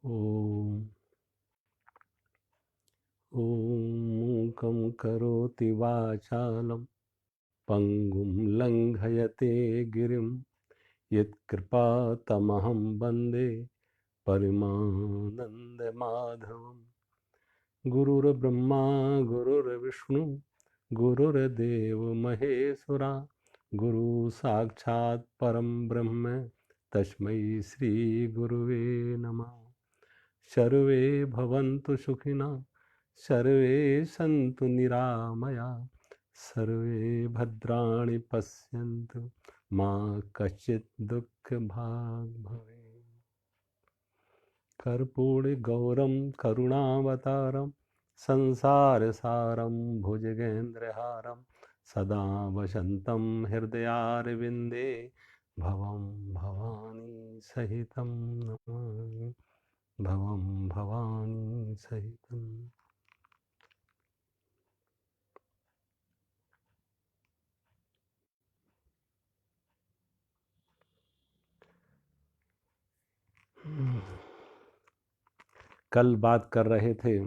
ॐ मूकं करोति वाचालं पङ्गुं लङ्घयते गिरिं यत्कृपातमहं वन्दे परमानन्दमाधवम्। गुरुर्ब्रह्मा गुरुर्विष्णु गुरुर्देव महेश्वरा, गुरु साक्षात् परं ब्रह्म तस्मै श्री गुरुवे नमः। सर्वे भवन्तु सुखिनः, सर्वे सन्तु निरामया, सर्वे भद्राणि पश्यन्तु मा कश्चित् दुःखभाग् भवेत्। कर्पूरगौरं करुणावतारं संसारसारं भुजगेन्द्रहारं सदा वसन्तं हृदयारविन्दे भवं भवानी सहितं नमामि। भवं भवानी सहितं। कल बात कर रहे थे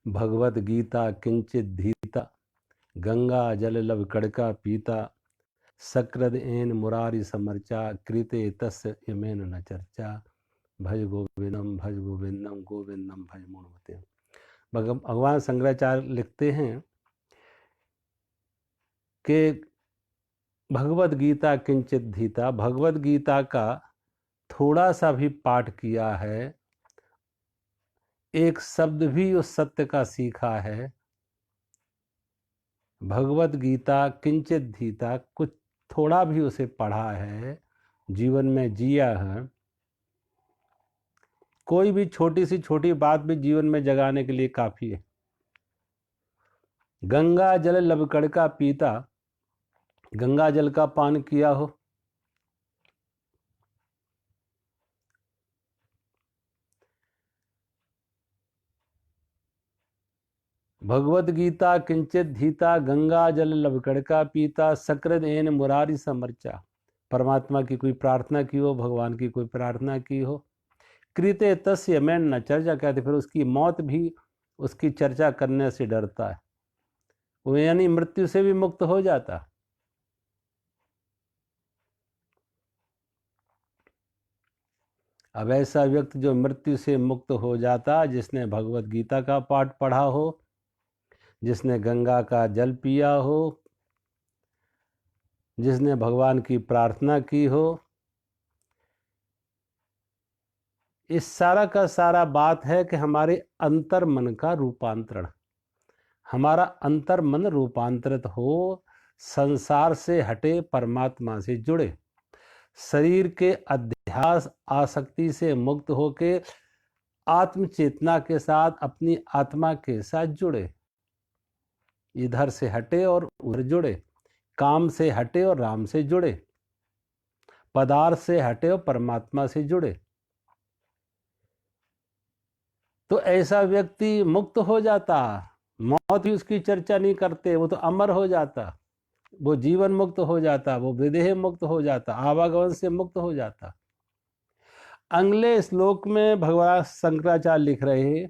भगवत गीता किंचित धीता, गंगा जल लब कड़का पीता, सकृद एन मुरारी समर्चा, कृते तस्य यमेन न चर्चा, भज गोविंदम गोविंदम भज मूढ़मते। भगवान शंकराचार्य लिखते हैं कि भगवत गीता किंचित धीता, भगवत गीता का थोड़ा सा भी पाठ किया है, एक शब्द भी उस सत्य का सीखा है, भगवत गीता किंचित धीता, कुछ थोड़ा भी उसे पढ़ा है, जीवन में जिया है, कोई भी छोटी सी छोटी बात भी जीवन में जगाने के लिए काफी है। गंगा जल लबकड़ का पीता, गंगा जल का पान किया हो, भगवत गीता किंचित धीता, गंगा जल लबकड़ का पीता, सकृद एन मुरारी समर्चा, परमात्मा की कोई प्रार्थना की हो, भगवान की कोई प्रार्थना की हो, कृते तस्य मैं न चर्चा, कहते फिर उसकी मौत भी उसकी चर्चा करने से डरता है, वो यानी मृत्यु से भी मुक्त हो जाता। अब ऐसा व्यक्ति जो मृत्यु से मुक्त हो जाता, जिसने भगवत गीता का पाठ पढ़ा हो, जिसने गंगा का जल पिया हो, जिसने भगवान की प्रार्थना की हो, इस सारा का सारा बात है कि हमारे अंतर मन का रूपांतरण, हमारा अंतर मन रूपांतरित हो, संसार से हटे, परमात्मा से जुड़े, शरीर के अध्यास आसक्ति से मुक्त होके आत्म चेतना के साथ अपनी आत्मा के साथ जुड़े, इधर से हटे और उधर जुड़े, काम से हटे और राम से जुड़े, पदार्थ से हटे और परमात्मा से जुड़े, तो ऐसा व्यक्ति मुक्त हो जाता। मौत भी उसकी चर्चा नहीं करते, वो तो अमर हो जाता, वो जीवन मुक्त हो जाता, वो विदेह मुक्त हो जाता, आवागमन से मुक्त हो जाता। अगले श्लोक में भगवान शंकराचार्य लिख रहे हैं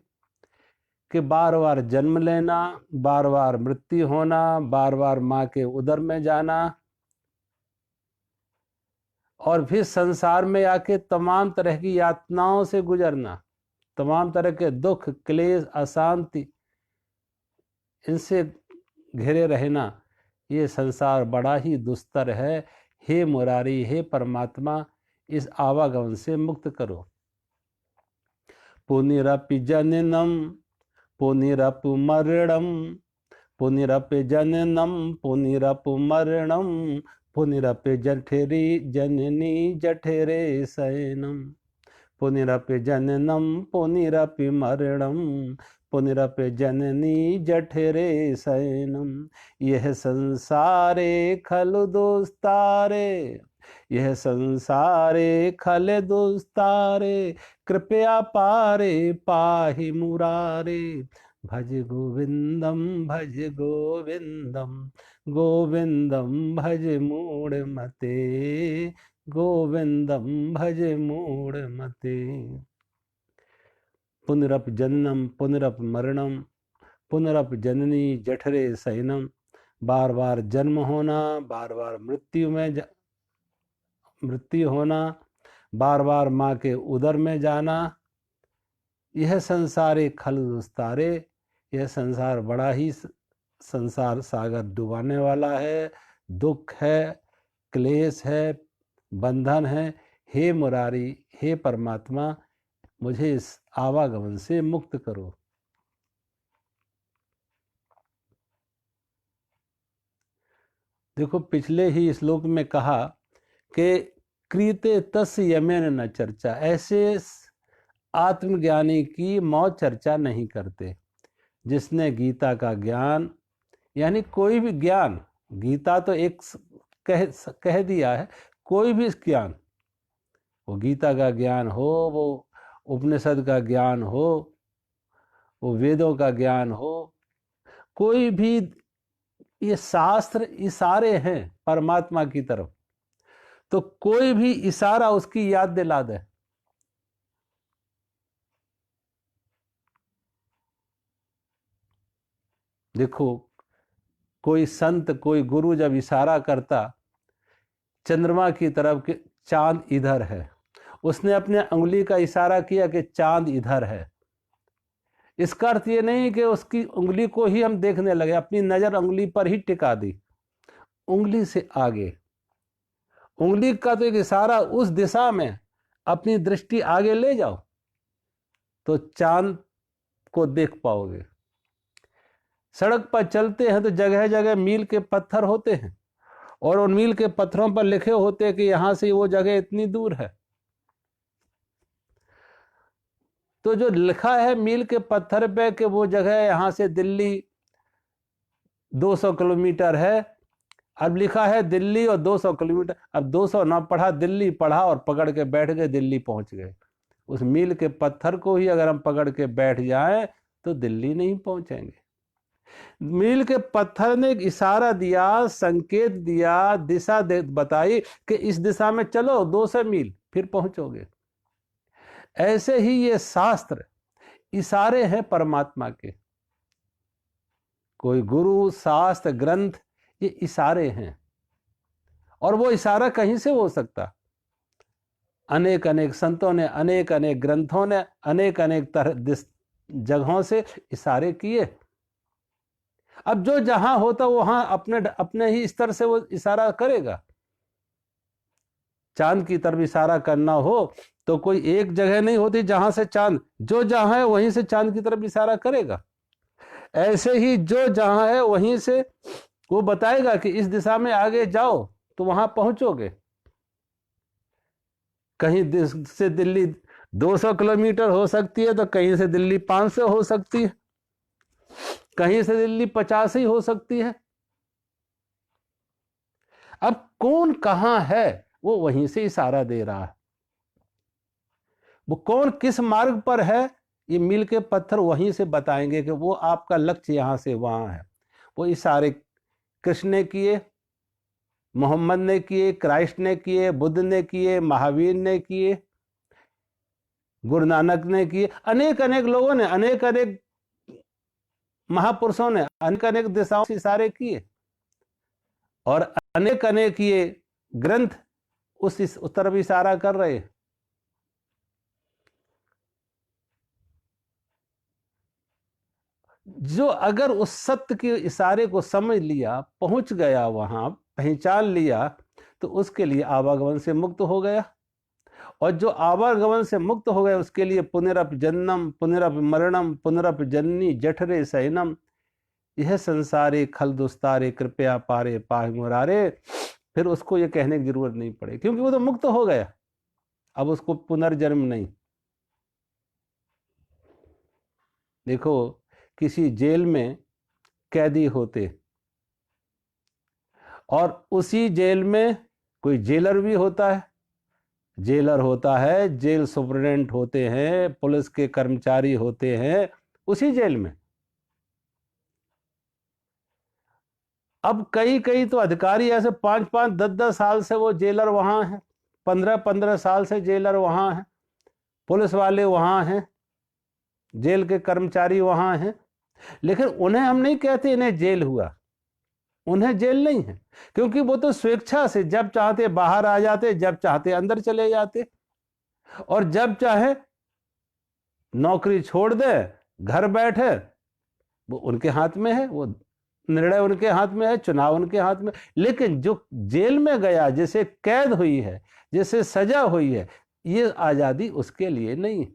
कि बार बार जन्म लेना, बार बार मृत्यु होना, बार बार माँ के उदर में जाना, और फिर संसार में आके तमाम तरह की यातनाओं से गुजरना, तमाम तरह के दुख क्लेश अशांति इनसे घिरे रहना, ये संसार बड़ा ही दुस्तर है। हे मुरारी, हे परमात्मा, इस आवागमन से मुक्त करो। पुनिरपि जननम पुनिरपि मरणम, पुनिरपि जननम पुनिरपि मरणम, पुनिरपि जठरे जननी जठरे शयनम, पुनिरपि जननम पुनिरपि मरणम, पुनिरपि जननी जठरे शयनम, यह संसारे खलु दुस्तारे, यह संसारे खल दुस्तारे, कृपया पारे पाहि मुरारे, भज गोविंदम भज गोविंदम, गोविंदम भज मूढ़मते, गोविंदम भजे मूढ़मते। पुनरप जन्नम पुनरप मरणम पुनरप जननी जठरे शयनम। बार बार जन्म होना, बार बार मृत्यु होना, बार बार माँ के उदर में जाना। यह संसार खल दुस्तारे, यह संसार बड़ा ही संसार सागर डुबाने वाला है। दुख है, क्लेश है, बंधन है। हे मुरारी, हे परमात्मा, मुझे इस आवागमन से मुक्त करो। देखो, पिछले ही श्लोक में कहा कि क्रीते तस् यमेन न चर्चा, ऐसे आत्मज्ञानी की मौत चर्चा नहीं करते। जिसने गीता का ज्ञान, यानी कोई भी ज्ञान, गीता तो एक कह दिया है, कोई भी ज्ञान, वो गीता का ज्ञान हो, वो उपनिषद का ज्ञान हो, वो वेदों का ज्ञान हो, कोई भी, ये शास्त्र इशारे हैं परमात्मा की तरफ, तो कोई भी इशारा उसकी याद दिला दे। देखो, कोई संत, कोई गुरु जब इशारा करता चंद्रमा की तरफ कि चांद इधर है, उसने अपने उंगली का इशारा किया कि चांद इधर है, इसका अर्थ ये नहीं कि उसकी उंगली को ही हम देखने लगे, अपनी नजर उंगली पर ही टिका दी। उंगली से आगे, उंगली का तो एक इशारा, उस दिशा में अपनी दृष्टि आगे ले जाओ तो चांद को देख पाओगे। सड़क पर चलते हैं तो जगह जगह मील के पत्थर होते हैं, और उन मील के पत्थरों पर लिखे होते हैं कि यहां से वो जगह इतनी दूर है। तो जो लिखा है मील के पत्थर पे कि वो जगह यहां से दिल्ली 200 किलोमीटर है, अब लिखा है दिल्ली और 200 किलोमीटर, अब 200 ना पढ़ा, दिल्ली पढ़ा और पकड़ के बैठ गए, दिल्ली पहुंच गए। उस मील के पत्थर को ही अगर हम पकड़ के बैठ जाएं तो दिल्ली नहीं पहुंचेंगे। मील के पत्थर ने एक इशारा दिया, संकेत दिया, दिशा बताई कि इस दिशा में चलो 200 मील, फिर पहुंचोगे। ऐसे ही ये शास्त्र इशारे हैं परमात्मा के। कोई गुरु, शास्त्र, ग्रंथ, ये इशारे हैं, और वो इशारा कहीं से हो सकता। अनेक अनेक संतों ने, अनेक अनेक ग्रंथों ने, अनेक अनेक तरह जगहों से इशारे किए। अब जो जहां होता वहां अपने अपने ही स्तर से वो इशारा करेगा। चांद की तरफ इशारा करना हो तो कोई एक जगह नहीं होती जहां से चांद, जो जहां है वहीं से चांद की तरफ इशारा करेगा। ऐसे ही जो जहां है वहीं से वो बताएगा कि इस दिशा में आगे जाओ तो वहां पहुंचोगे। कहीं से दिल्ली 200 किलोमीटर हो सकती है तो कहीं से दिल्ली 500 हो सकती है, कहीं से दिल्ली 50 ही हो सकती है। अब कौन कहां है वो वहीं से इशारा दे रहा है। वो कौन किस मार्ग पर है, ये मील के पत्थर वहीं से बताएंगे कि वो आपका लक्ष्य यहां से वहां है। वो इशारे कृष्ण ने किए, मोहम्मद ने किए, क्राइस्ट ने किए, बुद्ध ने किए, महावीर ने किए, गुरु नानक ने किए, अनेक अनेक लोगों ने, अनेक अनेक महापुरुषों ने अनेक अनेक दिशाओं से इशारे किए, और अनेक अनेक ये ग्रंथ उस तरफ इशारा कर रहे हैं। जो अगर उस सत्य के इशारे को समझ लिया, पहुंच गया, वहां पहचान लिया, तो उसके लिए आवागमन से मुक्त हो गया। और जो आवागमन से मुक्त हो गया उसके लिए पुनरप जन्नम पुनरप मरणम पुनरप जननी जठरे शयनम, यह संसारे खल दुस्तारे कृपया पारे पाहि मुरारे। फिर उसको ये कहने की जरूरत नहीं पड़े, क्योंकि वो तो मुक्त हो गया, अब उसको पुनर्जन्म नहीं। देखो, किसी जेल में कैदी होते, और उसी जेल में कोई जेलर भी होता है, जेलर होता है, जेल सुपरिटेंडेंट होते हैं, पुलिस के कर्मचारी होते हैं उसी जेल में। अब कई कई तो अधिकारी ऐसे 5-5, 10-10 साल से वो जेलर वहां है, 15-15 साल से जेलर वहां हैं, पुलिस वाले वहां हैं, जेल के कर्मचारी वहां हैं, लेकिन उन्हें हम नहीं कहते इन्हें जेल हुआ, उन्हें जेल नहीं है, क्योंकि वो तो स्वेच्छा से जब चाहते बाहर आ जाते, जब चाहते अंदर चले जाते, और जब चाहे नौकरी छोड़ दे, घर बैठे, वो उनके हाथ में है, वो निर्णय उनके हाथ में है, चुनाव उनके हाथ में। लेकिन जो जेल में गया, जिसे कैद हुई है, जिसे सजा हुई है, ये आजादी उसके लिए नहीं है।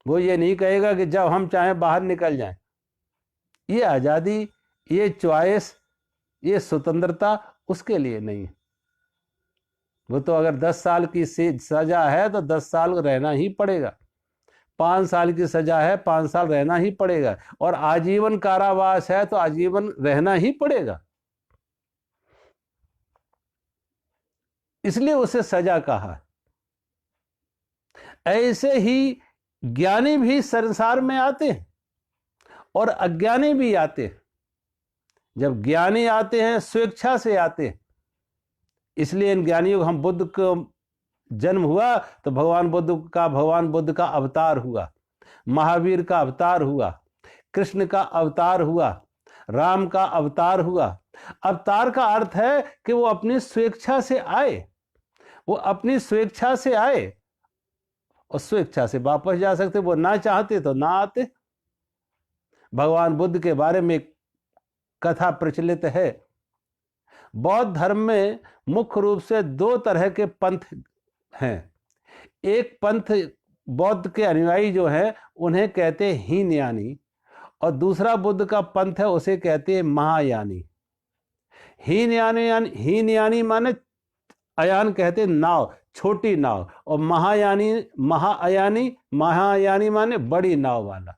वो ये नहीं कहेगा कि जब हम चाहें बाहर निकल जाएं। ये आजादी, ये चॉइस, ये स्वतंत्रता उसके लिए नहीं है। वो तो अगर 10 साल की सजा है तो 10 साल रहना ही पड़ेगा, 5 साल की सजा है 5 साल रहना ही पड़ेगा, और आजीवन कारावास है तो आजीवन रहना ही पड़ेगा। इसलिए उसे सजा कहा। ऐसे ही ज्ञानी भी संसार में आते हैं और अज्ञानी भी आते हैं। जब ज्ञानी आते हैं स्वेच्छा से आते हैं, इसलिए इन ज्ञानियों को हम बुद्ध को जन्म हुआ तो भगवान बुद्ध का अवतार हुआ, महावीर का अवतार हुआ, कृष्ण का अवतार हुआ, राम का अवतार हुआ। अवतार का अर्थ है कि वो अपनी स्वेच्छा से आए, वो अपनी स्वेच्छा से आए और स्वेच्छा से वापस जा सकते, वो ना चाहते तो ना आते। भगवान बुद्ध के बारे में एक कथा प्रचलित है। बौद्ध धर्म में मुख्य रूप से 2 तरह के पंथ हैं। एक पंथ बौद्ध के अनुयायी जो हैं उन्हें कहते हैं हीनयानी, और दूसरा बुद्ध का पंथ है उसे कहते हैं महायानी। हीनयानी माने अयान कहते हैं नाव, छोटी नाव, और महायानी माने बड़ी नाव वाला।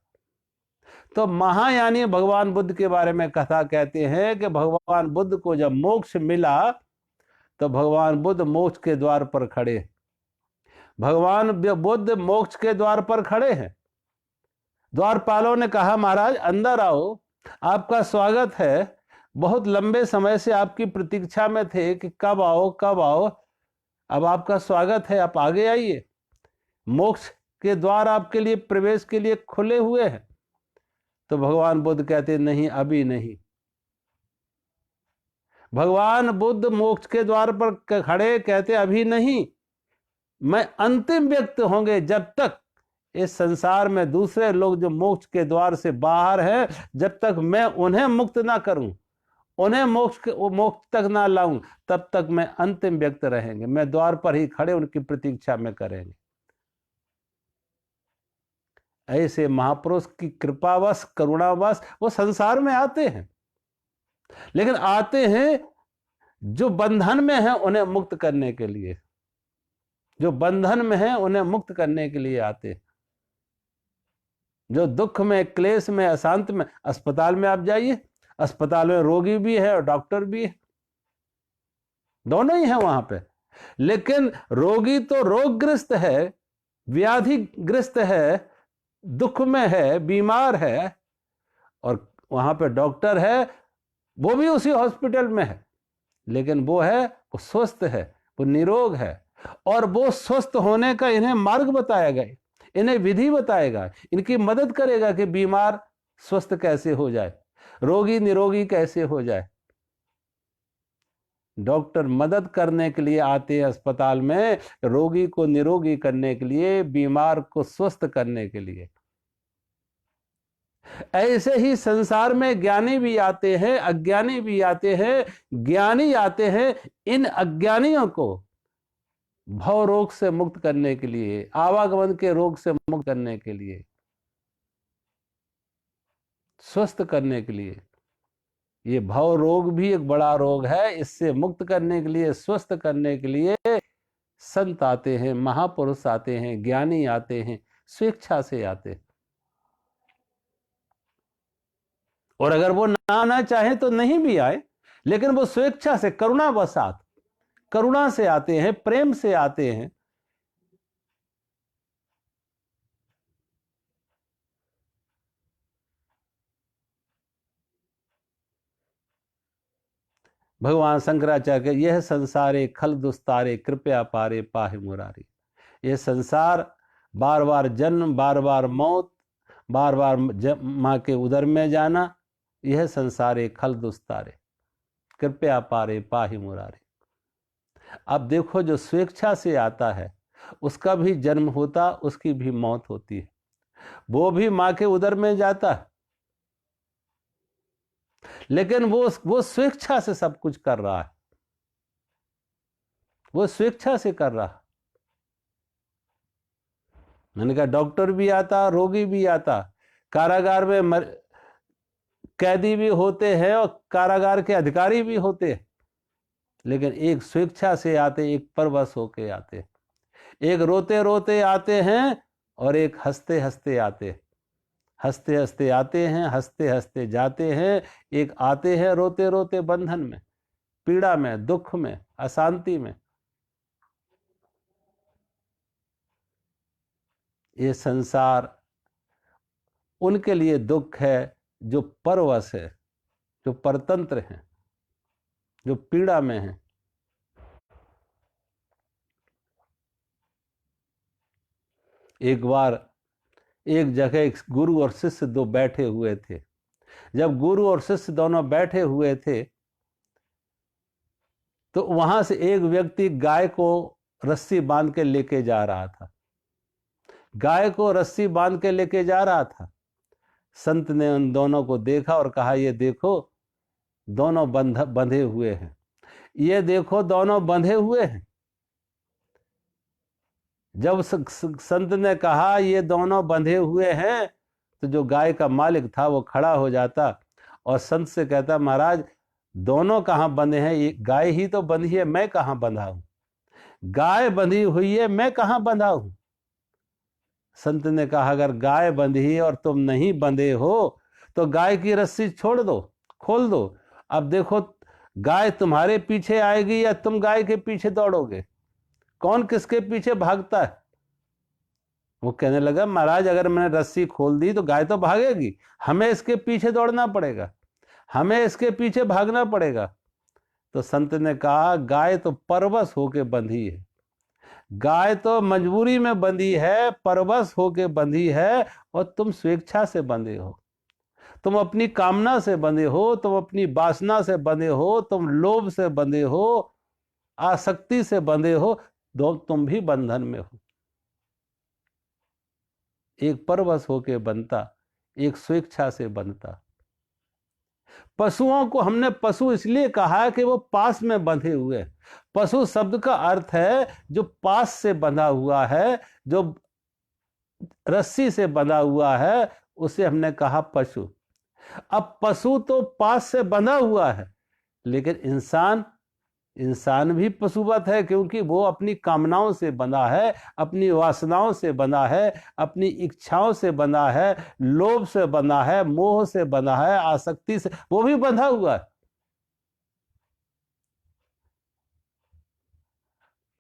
तो महायानी भगवान बुद्ध के बारे में कथा कहते हैं कि भगवान बुद्ध को जब मोक्ष मिला तो भगवान बुद्ध मोक्ष के द्वार पर खड़े, भगवान बुद्ध मोक्ष के द्वार पर खड़े हैं। द्वारपालों ने कहा महाराज अंदर आओ, आपका स्वागत है, बहुत लंबे समय से आपकी प्रतीक्षा में थे कि कब आओ कब आओ, अब आपका स्वागत है, आप आगे आइए, मोक्ष के द्वार आपके लिए प्रवेश के लिए खुले हुए हैं। तो भगवान बुद्ध कहते नहीं, अभी नहीं। भगवान बुद्ध मोक्ष के द्वार पर खड़े कहते अभी नहीं, मैं अंतिम व्यक्ति होंगे जब तक इस संसार में दूसरे लोग जो मोक्ष के द्वार से बाहर हैं, जब तक मैं उन्हें मुक्त ना करूं, उन्हें मोक्ष तक ना लाऊं, तब तक मैं अंतिम व्यक्ति रहेंगे, मैं द्वार पर ही खड़े उनकी प्रतीक्षा में करेंगे। ऐसे महापुरुष की कृपावश करुणावश वो संसार में आते हैं, लेकिन आते हैं जो बंधन में है उन्हें मुक्त करने के लिए, जो बंधन में है उन्हें मुक्त करने के लिए आते हैं। जो दुख में, क्लेश में, अशांत में, अस्पताल में आप जाइए, अस्पताल में रोगी भी है और डॉक्टर भी है, दोनों ही है वहां पे। लेकिन रोगी तो रोगग्रस्त है, व्याधिग्रस्त है, दुख में है, बीमार है, और वहां पे डॉक्टर है, वो भी उसी हॉस्पिटल में है, लेकिन वो है, वो स्वस्थ है, वो निरोग है, और वो स्वस्थ होने का इन्हें मार्ग बताएगा, इन्हें विधि बताएगा, इनकी मदद करेगा कि बीमार स्वस्थ कैसे हो जाए, रोगी निरोगी कैसे हो जाए। डॉक्टर मदद करने के लिए आते हैं अस्पताल में, रोगी को निरोगी करने के लिए, बीमार को स्वस्थ करने के लिए। ऐसे ही संसार में ज्ञानी भी आते हैं, अज्ञानी भी आते हैं। ज्ञानी आते हैं इन अज्ञानियों को भव रोग से मुक्त करने के लिए, आवागमन के रोग से मुक्त करने के लिए, स्वस्थ करने के लिए। ये भव रोग भी एक बड़ा रोग है, इससे मुक्त करने के लिए, स्वस्थ करने के लिए संत आते हैं, महापुरुष आते हैं, ज्ञानी आते हैं, स्वेच्छा से आते हैं। और अगर वो ना आना चाहे तो नहीं भी आए, लेकिन वो स्वेच्छा से, करुणावशात, करुणा से आते हैं, प्रेम से आते हैं। भगवान शंकराचार्य के यह संसारे खल दुस्तारे कृपया पारे पाहि मुरारी। ये संसार बार बार जन्म, बार बार मौत, बार बार माँ के उदर में जाना, यह संसारे खल दुस्तारे कृपया पारे पाहि मुरारी। अब देखो, जो स्वेच्छा से आता है उसका भी जन्म होता, उसकी भी मौत होती है, वो भी माँ के उदर में जाता है, लेकिन वो स्वेच्छा से सब कुछ कर रहा है, वो स्वेच्छा से कर रहा है। मैंने कहा डॉक्टर भी आता, रोगी भी आता, कारागार में कैदी भी होते हैं और कारागार के अधिकारी भी होते हैं, लेकिन एक स्वेच्छा से आते, एक परवश होके आते, एक रोते रोते आते हैं और एक हंसते हंसते आते, हंसते हंसते आते हैं, हंसते हंसते जाते हैं। एक आते हैं रोते रोते बंधन में, पीड़ा में, दुख में, अशांति में। ये संसार उनके लिए दुख है जो परवश है, जो परतंत्र हैं, जो पीड़ा में हैं। एक बार एक जगह एक गुरु और शिष्य दो बैठे हुए थे। जब गुरु और शिष्य दोनों बैठे हुए थे तो वहां से एक व्यक्ति गाय को रस्सी बांध के लेके जा रहा था, गाय को रस्सी बांध के लेके जा रहा था। संत ने उन दोनों को देखा और कहा, ये देखो दोनों बंधे हुए हैं, ये देखो दोनों बंधे हुए हैं। जब संत ने कहा ये दोनों बंधे हुए हैं, तो जो गाय का मालिक था वो खड़ा हो जाता और संत से कहता, महाराज दोनों कहाँ बंधे हैं? ये गाय ही तो बंधी है, मैं कहाँ बंधा हूं? गाय बंधी हुई है, मैं कहाँ बंधा हूं? संत ने कहा, अगर गाय बंधी है और तुम नहीं बंधे हो तो गाय की रस्सी छोड़ दो, खोल दो। अब देखो गाय तुम्हारे पीछे आएगी या तुम गाय के पीछे दौड़ोगे? कौन किसके पीछे भागता है? वो कहने लगा, महाराज अगर मैंने रस्सी खोल दी तो गाय तो भागेगी, हमें इसके पीछे दौड़ना पड़ेगा, हमें इसके पीछे भागना पड़ेगा। तो संत ने कहा, गाय तो परवश होके बंधी है, गाय तो मजबूरी में बंधी है, परवश होके बंधी है, और तुम स्वेच्छा से बंधे हो, तुम अपनी कामना से बंधे हो, तुम अपनी वासना से बंधे हो, तुम लोभ से बंधे हो, आसक्ति से बंधे हो, दो तुम भी बंधन में हो। एक परवश होके बनता, एक स्वेच्छा से बनता। पशुओं को हमने पशु इसलिए कहा कि वो पास में बंधे हुए। पशु शब्द का अर्थ है जो पास से बंधा हुआ है, जो रस्सी से बंधा हुआ है, उसे हमने कहा पशु। अब पशु तो पास से बंधा हुआ है, लेकिन इंसान भी पशुवत है, क्योंकि वो अपनी कामनाओं से बंधा है, अपनी वासनाओं से बंधा है, अपनी इच्छाओं से बंधा है, लोभ से बंधा है, मोह से बंधा है, आसक्ति से वो भी बंधा हुआ है।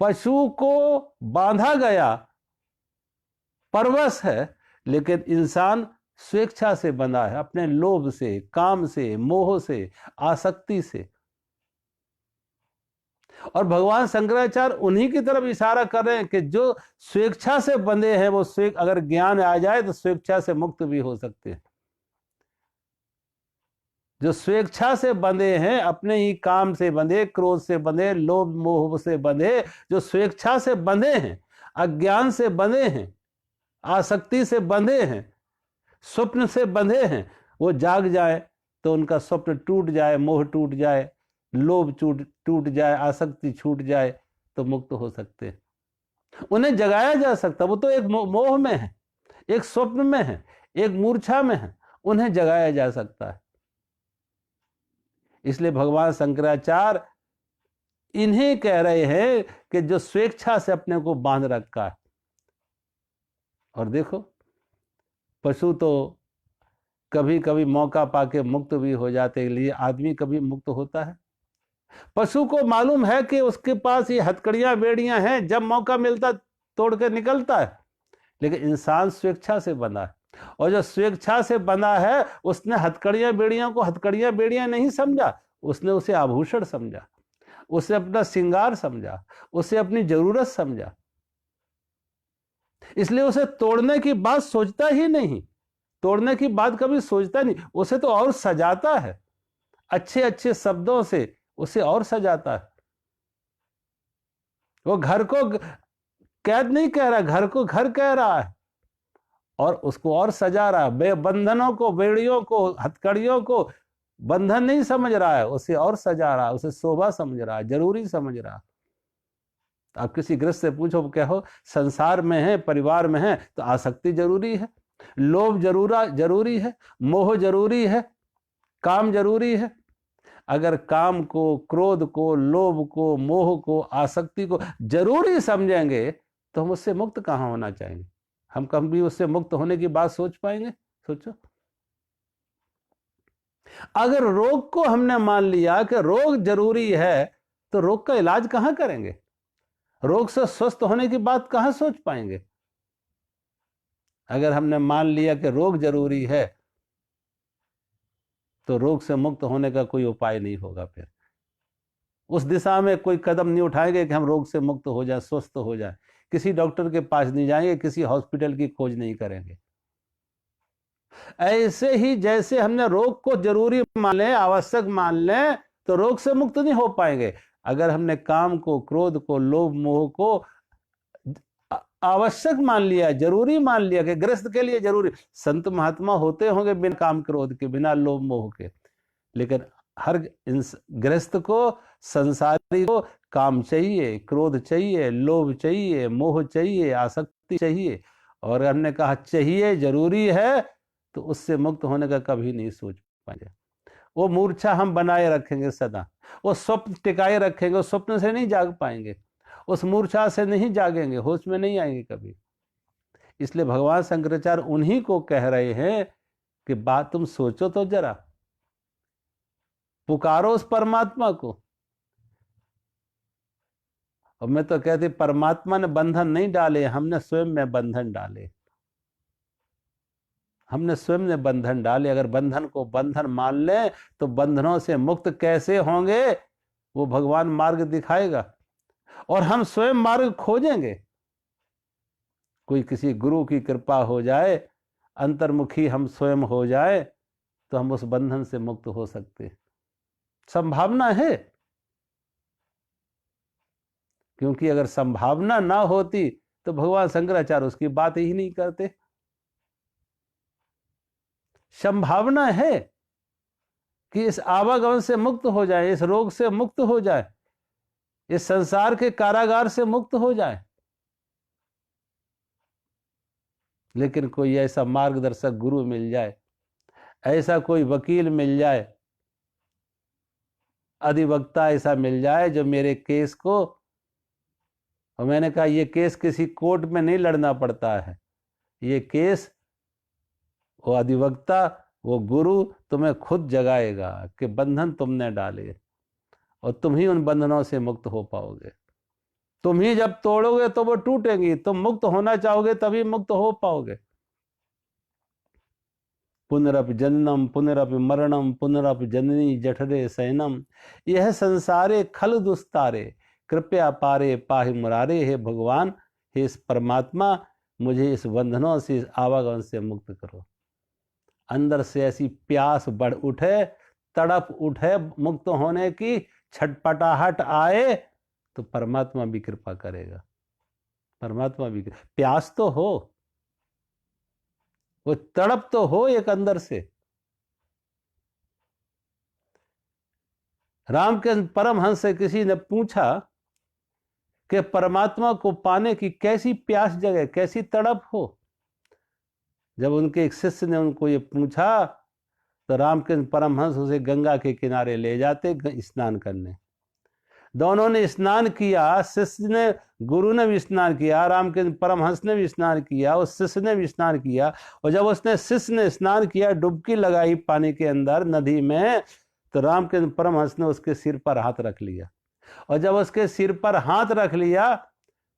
पशु को बांधा गया परवश है, लेकिन इंसान स्वेच्छा से बंधा है, अपने लोभ से, काम से, मोह से, आसक्ति से। और भगवान शंकराचार्य उन्हीं की तरफ इशारा कर रहे हैं कि जो स्वेच्छा से बंधे हैं वो अगर ज्ञान आ जाए तो स्वेच्छा से मुक्त भी हो सकते हैं। जो स्वेच्छा से बंधे हैं, अपने ही काम से बंधे, क्रोध से बंधे, लोभ मोह से बंधे, जो स्वेच्छा से बंधे हैं, अज्ञान से बंधे हैं, आसक्ति से बंधे हैं, स्वप्न से बंधे हैं, वो जाग जाए तो उनका स्वप्न टूट जाए, मोह टूट जाए, लोभ टूट जाए, आसक्ति छूट जाए, तो मुक्त हो सकते हैं। उन्हें जगाया जा सकता, वो तो एक मोह में है, एक स्वप्न में है, एक मूर्छा में है, उन्हें जगाया जा सकता है। इसलिए भगवान शंकराचार्य इन्हें कह रहे हैं कि जो स्वेच्छा से अपने को बांध रखा है। और देखो, पशु तो कभी कभी मौका पाके मुक्त भी हो जाते हैं, लिए आदमी कभी मुक्त होता है? पशु को मालूम है कि उसके पास ये हथकड़ियां बेड़ियां हैं, जब मौका मिलता तोड़ के निकलता है। लेकिन इंसान स्वेच्छा से बंधा है, और जो स्वेच्छा से बंधा है उसने हथकड़ियां बेड़ियां को हथकड़ियां बेड़ियां नहीं समझा, उसने उसे आभूषण समझा, उसे अपना श्रृंगार समझा, उसे अपनी जरूरत समझा, इसलिए उसे तोड़ने की बात सोचता ही नहीं, तोड़ने की बात कभी सोचता नहीं, उसे तो और सजाता है, अच्छे अच्छे शब्दों से उसे और सजाता है। वो घर को कैद नहीं कह रहा, घर को घर कह रहा है और उसको और सजा रहा है। बंधनों को, बेड़ियों को, हथकड़ियों को बंधन नहीं समझ रहा है, उसे और सजा रहा है, उसे शोभा समझ रहा है, जरूरी समझ रहा है। आप किसी गृहस्थ से पूछो, कहो संसार में है, परिवार में है, तो आसक्ति जरूरी है, लोभ जरूरी है, मोह जरूरी है, काम जरूरी है। अगर काम को, क्रोध को, लोभ को, मोह को, आसक्ति को जरूरी समझेंगे तो हम उससे मुक्त कहां होना चाहेंगे? हम कभी उससे मुक्त होने की बात सोच पाएंगे? सोचो। अगर रोग को हमने मान लिया कि रोग जरूरी है तो रोग का इलाज कहां करेंगे? रोग से स्वस्थ होने की बात कहां सोच पाएंगे? अगर हमने मान लिया कि रोग जरूरी है तो रोग से मुक्त होने का कोई उपाय नहीं होगा, फिर उस दिशा में कोई कदम नहीं उठाएंगे कि हम रोग से मुक्त हो जाए, स्वस्थ हो जाए। किसी डॉक्टर के पास नहीं जाएंगे, किसी हॉस्पिटल की खोज नहीं करेंगे। ऐसे ही जैसे हमने रोग को जरूरी मान लें, आवश्यक मान लें, तो रोग से मुक्त नहीं हो पाएंगे। अगर हमने काम को, क्रोध को, लोभ मोह को आवश्यक मान लिया, जरूरी मान लिया कि गृहस्थ के लिए जरूरी, संत महात्मा होते होंगे बिना काम क्रोध के, बिना लोभ मोह के, लेकिन हर गृहस्थ को, संसारी को काम चाहिए, क्रोध चाहिए, लोभ चाहिए, मोह चाहिए, आसक्ति चाहिए। और हमने कहा चाहिए, जरूरी है, तो उससे मुक्त होने का कभी नहीं सोच पाएंगे। वो मूर्छा हम बनाए रखेंगे सदा, वो स्वप्न टिकाए रखेंगे, उस स्वप्न से नहीं जाग पाएंगे, उस मूर्छा से नहीं जागेंगे, होश में नहीं आएंगे कभी। इसलिए भगवान शंकराचार्य उन्हीं को कह रहे हैं कि बात तुम सोचो तो जरा, पुकारो उस परमात्मा को। और मैं तो कहती, परमात्मा ने बंधन नहीं डाले, हमने स्वयं में बंधन डाले, हमने स्वयं ने बंधन डाले। अगर बंधन को बंधन मान ले तो बंधनों से मुक्त कैसे होंगे, वो भगवान मार्ग दिखाएगा और हम स्वयं मार्ग खोजेंगे। कोई किसी गुरु की कृपा हो जाए, अंतर्मुखी हम स्वयं हो जाए, तो हम उस बंधन से मुक्त हो सकते। संभावना है, क्योंकि अगर संभावना ना होती तो भगवान शंकराचार्य उसकी बात ही नहीं करते। संभावना है कि इस आवागमन से मुक्त हो जाए, इस रोग से मुक्त हो जाए, इस संसार के कारागार से मुक्त हो जाए, लेकिन कोई ऐसा मार्गदर्शक गुरु मिल जाए, ऐसा कोई वकील मिल जाए, अधिवक्ता ऐसा मिल जाए जो मेरे केस को, और मैंने कहा ये केस किसी कोर्ट में नहीं लड़ना पड़ता है, ये केस वो अधिवक्ता, वो गुरु तुम्हें खुद जगाएगा कि बंधन तुमने डाले, और तुम ही उन बंधनों से मुक्त हो पाओगे। तुम ही जब तोड़ोगे तो वो टूटेंगी, तुम मुक्त होना चाहोगे तभी मुक्त हो पाओगे। पुनरपि जननम पुनरपि मरणम पुनरपि जननी जठरे शयनम, यह संसारे खल दुस्तारे, कृपया पारे पाहि मुरारे। हे भगवान, हे इस परमात्मा, मुझे इस बंधनों से, इस आवागमन से मुक्त करो। अंदर से ऐसी प्यास बढ़ उठे, तड़प उठे मुक्त होने की, छटपटाहट आए, तो परमात्मा भी कृपा करेगा। परमात्मा भी, प्यास तो हो, वो तड़प तो हो एक अंदर से। रामकृष्ण परमहंस से किसी ने पूछा कि परमात्मा को पाने की कैसी प्यास जगे, कैसी तड़प हो। जब उनके एक शिष्य ने उनको ये पूछा तो रामकृष्ण परमहंस उसे गंगा के किनारे ले जाते स्नान करने। दोनों ने स्नान किया, शिष्य ने, गुरु ने भी स्नान किया, रामकृष्ण परमहंस ने भी स्नान किया, उस शिष्य ने भी स्नान किया। और जब उसने, शिष्य ने स्नान किया, डुबकी लगाई पानी के अंदर नदी में, तो रामकृष्ण परमहंस ने उसके सिर पर हाथ रख लिया। और जब उसके सिर पर हाथ रख लिया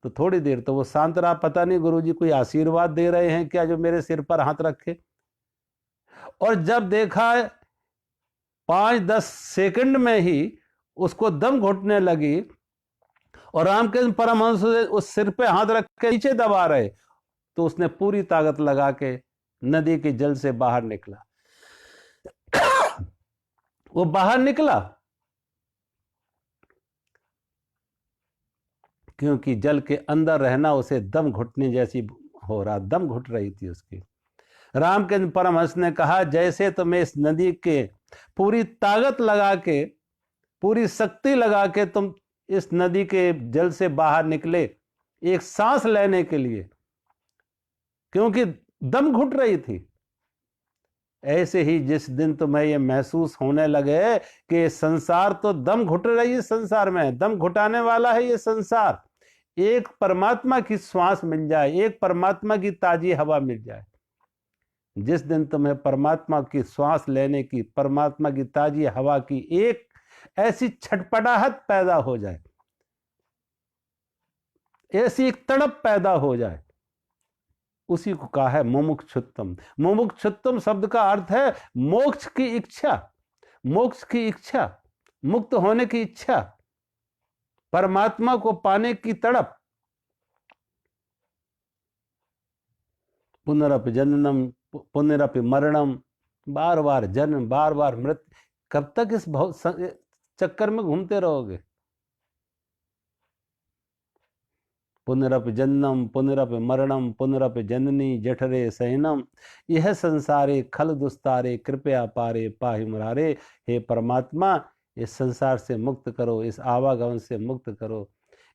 तो थोड़ी देर तो वो शांत रहा, पता नहीं गुरुजी कोई आशीर्वाद दे रहे हैं क्या जो मेरे सिर पर हाथ रखे। और जब देखा 5-10 सेकंड में ही उसको दम घुटने लगी और रामकृष्ण परमहंस उस सिर पे हाथ रख के नीचे दबा रहे, तो उसने पूरी ताकत लगा के नदी के जल से बाहर निकला। वो बाहर निकला क्योंकि जल के अंदर रहना उसे दम घुटने जैसी हो रहा, दम घुट रही थी उसकी। रामकृष्ण परमहंस ने कहा, जैसे तुम्हें इस नदी के पूरी ताकत लगा के, पूरी शक्ति लगा के तुम इस नदी के जल से बाहर निकले एक सांस लेने के लिए, क्योंकि दम घुट रही थी, ऐसे ही जिस दिन तुम्हें यह महसूस होने लगे कि संसार तो दम घुट रही है, संसार में दम घुटाने वाला है ये संसार, एक परमात्मा की श्वास मिल जाए, एक परमात्मा की ताजी हवा मिल जाए, जिस दिन तुम्हें परमात्मा की श्वास लेने की, परमात्मा की ताजी हवा की एक ऐसी छटपटाहट पैदा हो जाए, ऐसी एक तड़प पैदा हो जाए, उसी को कहा है मुमुक्षुत्तम। मुमुक्षुत्तम शब्द का अर्थ है मोक्ष की इच्छा, मोक्ष की इच्छा, मुक्त होने की इच्छा, परमात्मा को पाने की तड़प। पुनरपि जननम पुनरपि मरणम, बार बार जन्म, बार बार मृत्यु, कब तक इस चक्कर में घूमते रहोगे? पुनरपि जन्नम पुनरपि मरणम पुनरपि जननी जठरे सहनम, यह संसारे खल दुस्तारे कृपया पारे पाहि मुरारे। हे परमात्मा, इस संसार से मुक्त करो, इस आवागमन से मुक्त करो,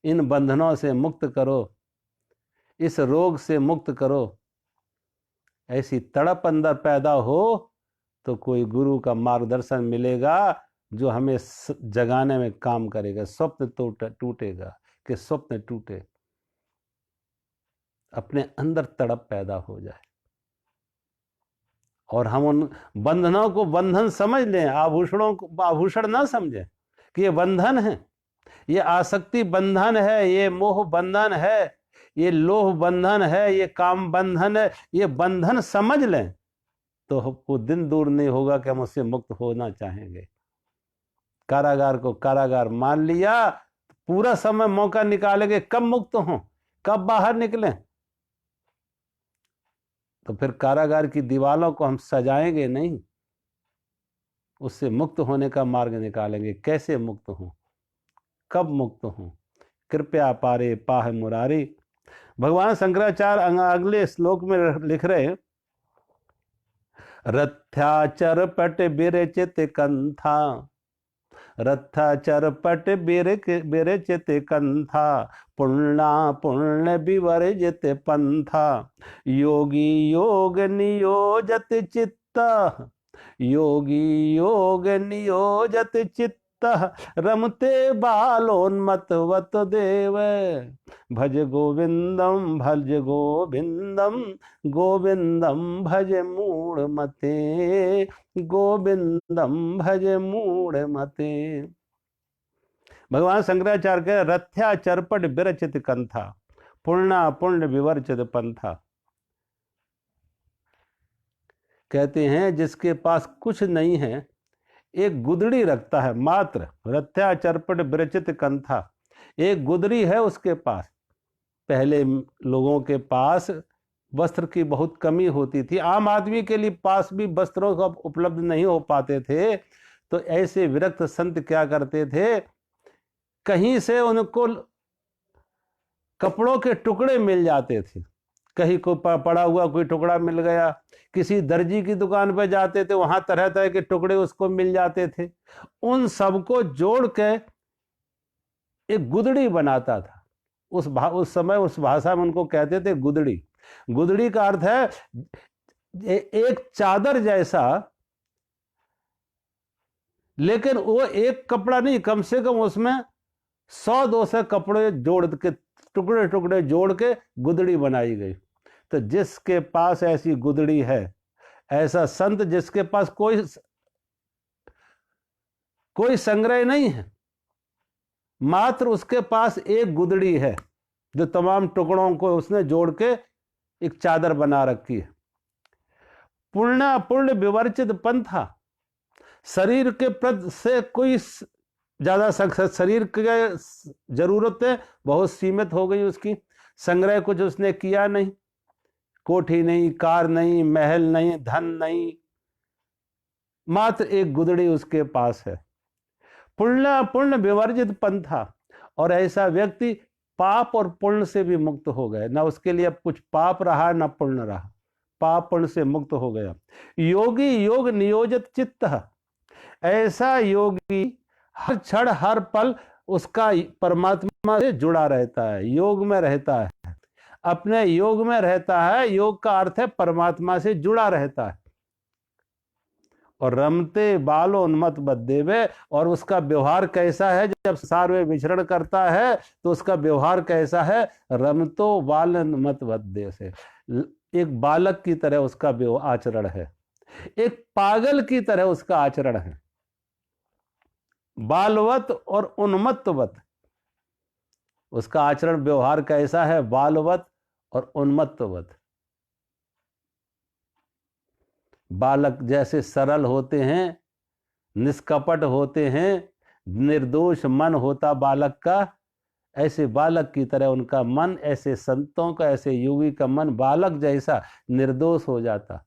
इन बंधनों से मुक्त करो, इस रोग से मुक्त करो। ऐसी तड़प अंदर पैदा हो तो कोई गुरु का मार्गदर्शन मिलेगा जो हमें जगाने में काम करेगा। स्वप्न टूटेगा कि स्वप्न टूटे, अपने अंदर तड़प पैदा हो जाए और हम उन बंधनों को बंधन समझ लें, आभूषणों को आभूषण ना समझें कि ये बंधन है, ये आसक्ति बंधन है, ये मोह बंधन है, ये लोह बंधन है, ये काम बंधन है। ये बंधन समझ लें तो वो दिन दूर नहीं होगा कि हम उससे मुक्त होना चाहेंगे। कारागार को कारागार मान लिया, पूरा समय मौका निकालेंगे कब मुक्त हों, कब बाहर निकलें। तो फिर कारागार की दीवारों को हम सजाएंगे नहीं, उससे मुक्त होने का मार्ग निकालेंगे। कैसे मुक्त हों, कब मुक्त हों? कृपया पारे पाह मुरारी। भगवान शंकराचार्य अगले श्लोक में लिख रहे हैं, रथ्याचर पट बिरचित कंथा, रथाचर पट बिरचित कंथा, पुण्या पुण्य विवर्जित पंथा, योगी योग नियोजत चित्त, योगी योग नियोजत चित्त, रमते बालोन्मत्वत देव, भज गोविंदम भज गोविंदम, गोविंदम भज मूढ़मते, गोविंदम भज मूढ़मते। भगवान शंकराचार्य के रथ्या चरपट विरचित कंथा, पुण्या पुण्य विवर्जित पंथा। कहते हैं जिसके पास कुछ नहीं है, एक गुदड़ी रखता है मात्र, रथ्या चरपट विरचित कंथा, एक गुदड़ी है उसके पास। पहले लोगों के पास वस्त्र की बहुत कमी होती थी, आम आदमी के लिए पास भी वस्त्रों का उपलब्ध नहीं हो पाते थे, तो ऐसे विरक्त संत क्या करते थे, कहीं से उनको कपड़ों के टुकड़े मिल जाते थे, कहीं को पड़ा हुआ कोई टुकड़ा मिल गया, किसी दर्जी की दुकान पर जाते थे, वहां तरह तरह के टुकड़े उसको मिल जाते थे, उन सबको जोड़ के एक गुदड़ी बनाता था। उस समय उस भाषा में उनको कहते थे गुदड़ी। गुदड़ी का अर्थ है एक चादर जैसा, लेकिन वो एक कपड़ा नहीं, कम से कम उसमें 100-200 कपड़े जोड़ के, टुकड़े टुकड़े जोड़ के गुदड़ी बनाई गई। तो जिसके पास ऐसी गुदड़ी है, ऐसा संत जिसके पास कोई संग्रह नहीं है, मात्र उसके पास एक गुदड़ी है जो तमाम टुकड़ों को उसने जोड़ के एक चादर बना रखी है। पुण्य पुण्य विवर्जित पंथा, शरीर के प्रति से कोई ज्यादा शरीर की जरूरतें बहुत सीमित हो गई उसकी, संग्रह कुछ उसने किया नहीं, कोठी नहीं, कार नहीं, महल नहीं, धन नहीं, मात्र एक गुदड़ी उसके पास है। पुण्य विवर्जित पंथा, और ऐसा व्यक्ति पाप और पुण्य से भी मुक्त हो गया, ना उसके लिए अब कुछ पाप रहा ना पुण्य रहा, पाप पुण्य से मुक्त हो गया। योगी योग नियोजित चित्त, ऐसा योगी हर क्षण हर पल उसका परमात्मा से जुड़ा रहता है, योग में रहता है, अपने योग में रहता है। योग का अर्थ है परमात्मा से जुड़ा रहता है। और रमते बालो उन्मत बद्देवे, और उसका व्यवहार कैसा है जब संसार में विचरण करता है तो उसका व्यवहार कैसा है, रमतो बाल उन्मत बद्दे से, एक बालक की तरह उसका आचरण है, एक पागल की तरह उसका आचरण है। बालवत और उन्मत्तवत, उसका आचरण व्यवहार कैसा है, बालवत और उन्मत्तवत। बालक जैसे सरल होते हैं, निष्कपट होते हैं, निर्दोष मन होता बालक का, ऐसे बालक की तरह उनका मन, ऐसे संतों का, ऐसे योगी का मन बालक जैसा निर्दोष हो जाता,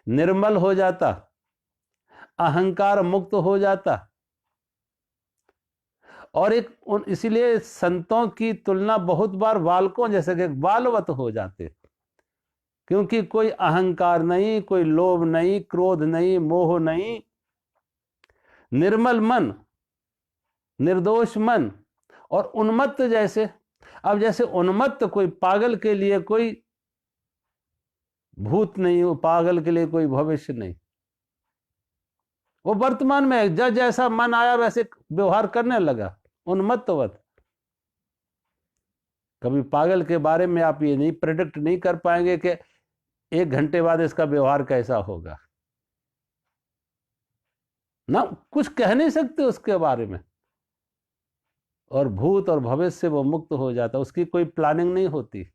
निर्मल हो जाता, अहंकार मुक्त हो जाता। और इसीलिए संतों की तुलना बहुत बार बालकों जैसे कि बालवत हो जाते, क्योंकि कोई अहंकार नहीं, कोई लोभ नहीं, क्रोध नहीं, मोह नहीं, निर्मल मन, निर्दोष मन। और उन्मत्त जैसे, अब जैसे उन्मत्त कोई पागल के लिए कोई भूत नहीं हो, पागल के लिए कोई भविष्य नहीं, वो वर्तमान में जैसा मन आया वैसे व्यवहार करने लगा, उन्मत्तवत। कभी पागल के बारे में आप ये नहीं प्रेडिक्ट नहीं कर पाएंगे कि 1 घंटे बाद इसका व्यवहार कैसा होगा, ना कुछ कह नहीं सकते उसके बारे में। और भूत और भविष्य से वो मुक्त हो जाता, उसकी कोई प्लानिंग नहीं होती।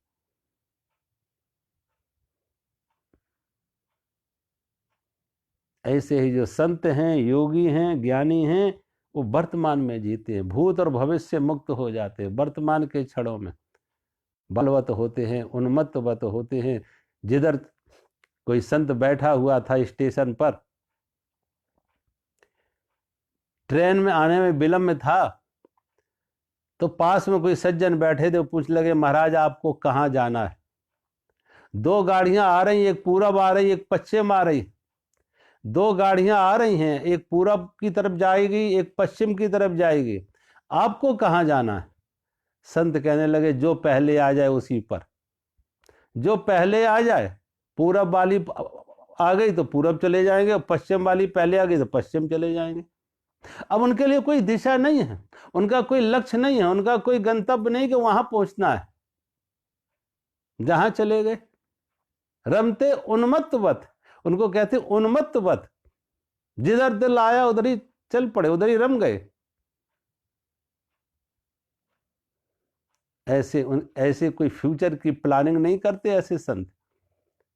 ऐसे ही जो संत हैं, योगी हैं, ज्ञानी हैं, वो वर्तमान में जीते हैं, भूत और भविष्य से मुक्त हो जाते हैं, वर्तमान के क्षणों में बलवत होते हैं, उन्मत्तवत होते हैं। जिधर कोई संत बैठा हुआ था स्टेशन पर, ट्रेन में आने में विलंब था, तो पास में कोई सज्जन बैठे थे, पूछ लगे महाराज आपको कहाँ जाना है? 2 गाड़ियां आ रही, एक पूरब आ रही, एक पश्चिम आ रही। 2 गाड़ियां आ रही हैं, एक पूरब की तरफ जाएगी, एक पश्चिम की तरफ जाएगी, आपको कहाँ जाना है? संत कहने लगे जो पहले आ जाए उसी पर, जो पहले आ जाए। पूरब वाली आ गई तो पूरब चले जाएंगे, पश्चिम वाली पहले आ गई तो पश्चिम चले जाएंगे। अब उनके लिए कोई दिशा नहीं है, उनका कोई लक्ष्य नहीं है, उनका कोई गंतव्य नहीं कि वहां पहुंचना है, जहां चले गए। रमते उन्मत्तवत, उनको कहते उन्मत्तवत, जिधर दिल आया उधर ही चल पड़े, उधर ही रम गए। ऐसे कोई फ्यूचर की प्लानिंग नहीं करते ऐसे संत,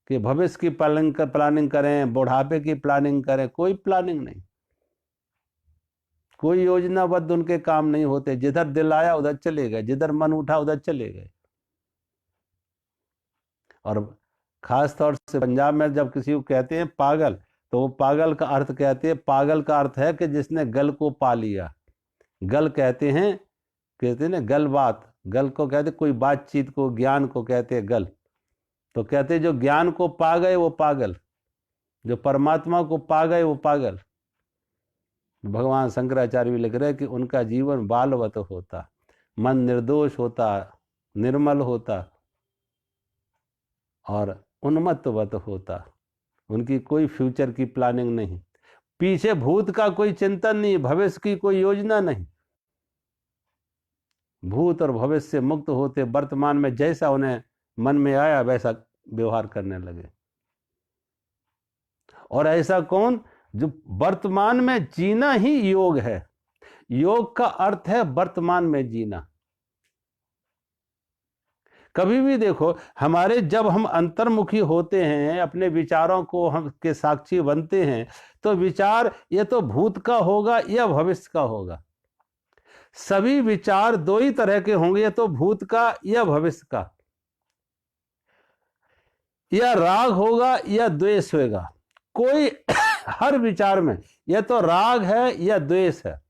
कि भविष्य की प्लानिंग करें, बुढ़ापे की प्लानिंग करें, कोई प्लानिंग नहीं, कोई योजनाबद्ध उनके काम नहीं होते। जिधर दिल आया उधर चले गए, जिधर मन उठा उधर चले गए। और खास तौर से पंजाब में जब किसी को कहते हैं पागल, तो वो पागल का अर्थ कहते हैं, पागल का अर्थ है कि जिसने गल को पा लिया। गल कहते हैं ना गल बात, गल को कहते कोई बातचीत को, ज्ञान को कहते हैं गल। तो कहते जो ज्ञान को पा गए वो पागल, जो परमात्मा को पा गए वो पागल। भगवान शंकराचार्य भी लिख रहे हैं कि उनका जीवन बालवत होता, मन निर्दोष होता, निर्मल होता और उन्मत्तवत होता। उनकी कोई फ्यूचर की प्लानिंग नहीं, पीछे भूत का कोई चिंतन नहीं, भविष्य की कोई योजना नहीं। भूत और भविष्य से मुक्त होते, वर्तमान में जैसा उन्हें मन में आया वैसा व्यवहार करने लगे। और ऐसा कौन? जो वर्तमान में जीना ही योग है। योग का अर्थ है वर्तमान में जीना। कभी भी देखो, हमारे जब हम अंतर्मुखी होते हैं, अपने विचारों को हम के साक्षी बनते हैं, तो विचार ये तो भूत का होगा या भविष्य का होगा। सभी विचार दो ही तरह के होंगे, या तो भूत का या भविष्य का, या राग होगा या द्वेष होगा। कोई हर विचार में या तो राग है या द्वेष है।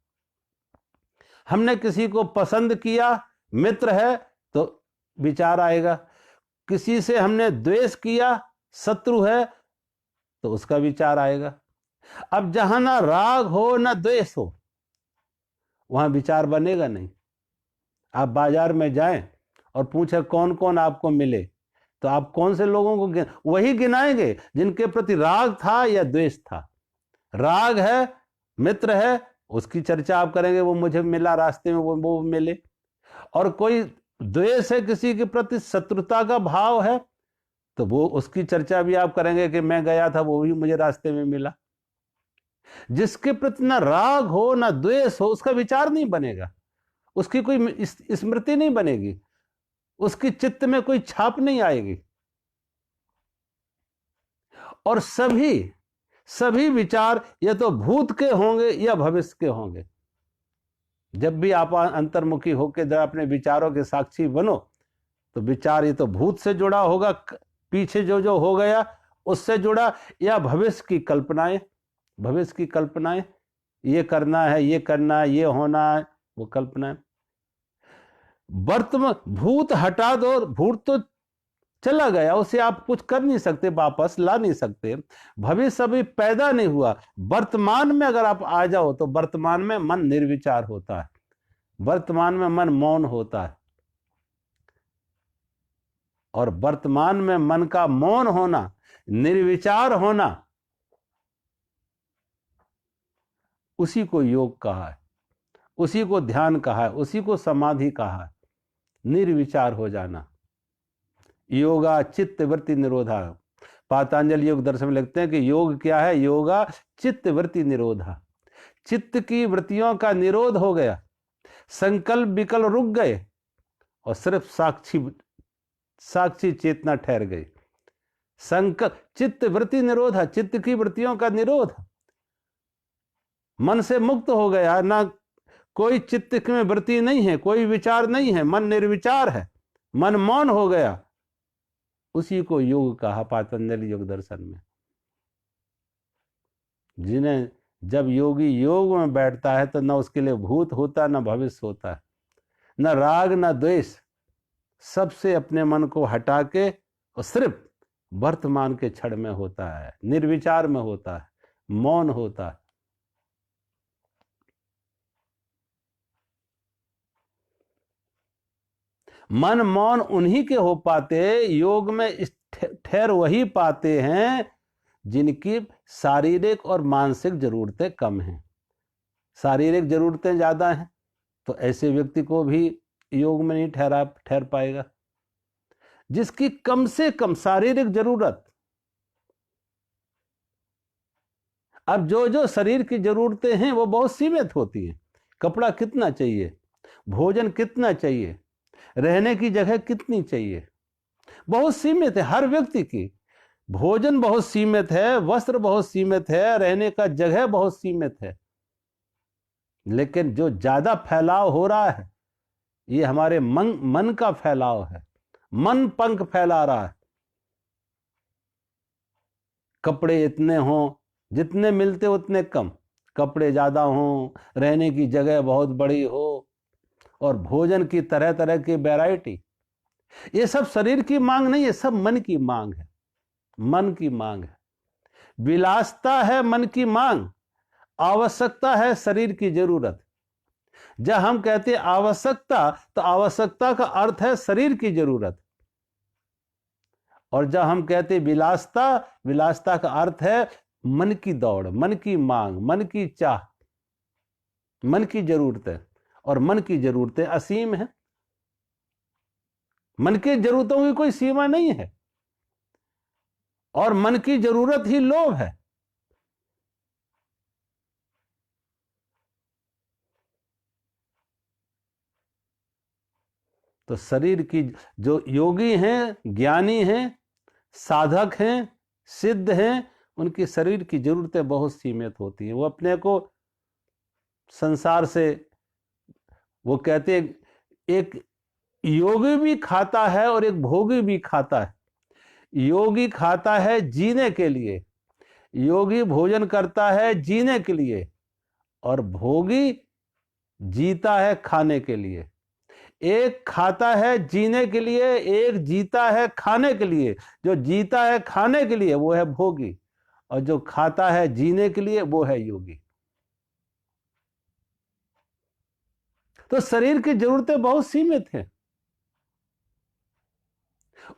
हमने किसी को पसंद किया, मित्र है, तो विचार आएगा। किसी से हमने द्वेष किया, शत्रु है, तो उसका विचार आएगा। अब जहां ना राग हो ना द्वेष हो, वहां विचार बनेगा नहीं। आप बाजार में जाएं और पूछे कौन कौन आपको मिले, तो आप कौन से लोगों को वही गिनाएंगे जिनके प्रति राग था या द्वेष था। राग है, मित्र है, उसकी चर्चा आप करेंगे, वो मुझे मिला रास्ते में, वो मिले। और कोई द्वेष है, किसी के प्रति शत्रुता का भाव है, तो वो उसकी चर्चा भी आप करेंगे कि मैं गया था, वो भी मुझे रास्ते में मिला। जिसके प्रति ना राग हो ना द्वेष हो, उसका विचार नहीं बनेगा, उसकी कोई स्मृति नहीं बनेगी, उसकी चित्त में कोई छाप नहीं आएगी। और सभी विचार या तो भूत के होंगे या भविष्य के होंगे। जब भी आप अंतर्मुखी होकर जरा अपने विचारों के साक्षी बनो, तो विचार ये तो भूत से जुड़ा होगा, पीछे जो जो हो गया उससे जुड़ा, या भविष्य की कल्पनाएं, ये करना है, ये करना है, ये होना है, वो कल्पनाएं। वर्तमान भूत हटा दो, भूत तो चला गया, उसे आप कुछ कर नहीं सकते, वापस ला नहीं सकते। भविष्य अभी पैदा नहीं हुआ। वर्तमान में अगर आप आ जाओ, तो वर्तमान में मन निर्विचार होता है, वर्तमान में मन मौन होता है। और वर्तमान में मन का मौन होना, निर्विचार होना, उसी को योग कहा है, उसी को ध्यान कहा है, उसी को समाधि कहा है। निर्विचार हो जाना। योगा चित्त वृत्ति निरोधा। पातंजलि योग दर्शन में लिखते हैं कि योग क्या है? योगा चित्त वृत्ति निरोधा। चित्त की वृत्तियों का निरोध हो गया, संकल्प विकल्प रुक गए और सिर्फ साक्षी चेतना ठहर गई। संकल्प चित्त वृत्ति निरोध, चित्त की वृत्तियों का निरोध, मन से मुक्त हो गया, ना कोई चित्त में वृत्ति नहीं है, कोई विचार नहीं है, मन निर्विचार है, मन मौन हो गया। उसी को योग कहा पातंजलि योग दर्शन में। जिन्हें जब योगी योग में बैठता है, तो न उसके लिए भूत होता, न भविष्य होता है, न राग न द्वेष, सबसे अपने मन को हटा के और सिर्फ वर्तमान के क्षण में होता है, निर्विचार में होता है, मौन होता है। मन मौन उन्हीं के हो पाते, योग में ठहर वही पाते हैं जिनकी शारीरिक और मानसिक जरूरतें कम हैं। शारीरिक जरूरतें ज्यादा हैं, तो ऐसे व्यक्ति को भी योग में नहीं ठहर पाएगा। जिसकी कम से कम शारीरिक जरूरत, अब जो जो शरीर की जरूरतें हैं वो बहुत सीमित होती हैं। कपड़ा कितना चाहिए, भोजन कितना चाहिए, रहने की जगह कितनी चाहिए, बहुत सीमित है हर व्यक्ति की। भोजन बहुत सीमित है, वस्त्र बहुत सीमित है, रहने का जगह बहुत सीमित है। लेकिन जो ज्यादा फैलाव हो रहा है, ये हमारे मन का फैलाव है। मन पंख फैला रहा है। कपड़े इतने हों, जितने मिलते उतने कम, कपड़े ज्यादा हों, रहने की जगह बहुत बड़ी हो, और भोजन की तरह तरह की वैरायटी। ये सब शरीर की मांग नहीं है, सब मन की मांग है। मन की मांग है, विलासता है मन की मांग, आवश्यकता है शरीर की जरूरत। जब हम कहते हैं आवश्यकता, तो आवश्यकता का अर्थ है शरीर की जरूरत। और जब हम कहते विलासता, विलासता का अर्थ है मन की दौड़, मन की मांग, मन की चाह, मन की जरूरतें। और मन की जरूरतें असीम है। मन की जरूरतों की कोई सीमा नहीं है, और मन की जरूरत ही लोभ है। तो शरीर की जो योगी हैं, ज्ञानी हैं, साधक हैं, सिद्ध हैं, उनकी शरीर की जरूरतें बहुत सीमित होती हैं। वो अपने को संसार से, वो कहते हैं, एक योगी भी खाता है और एक भोगी भी खाता है। योगी खाता है जीने के लिए, योगी भोजन करता है जीने के लिए, और भोगी जीता है खाने के लिए। एक खाता है जीने के लिए, एक जीता है खाने के लिए। जो जीता है खाने के लिए वो है भोगी, और जो खाता है जीने के लिए वो है योगी। तो शरीर की जरूरतें बहुत सीमित हैं।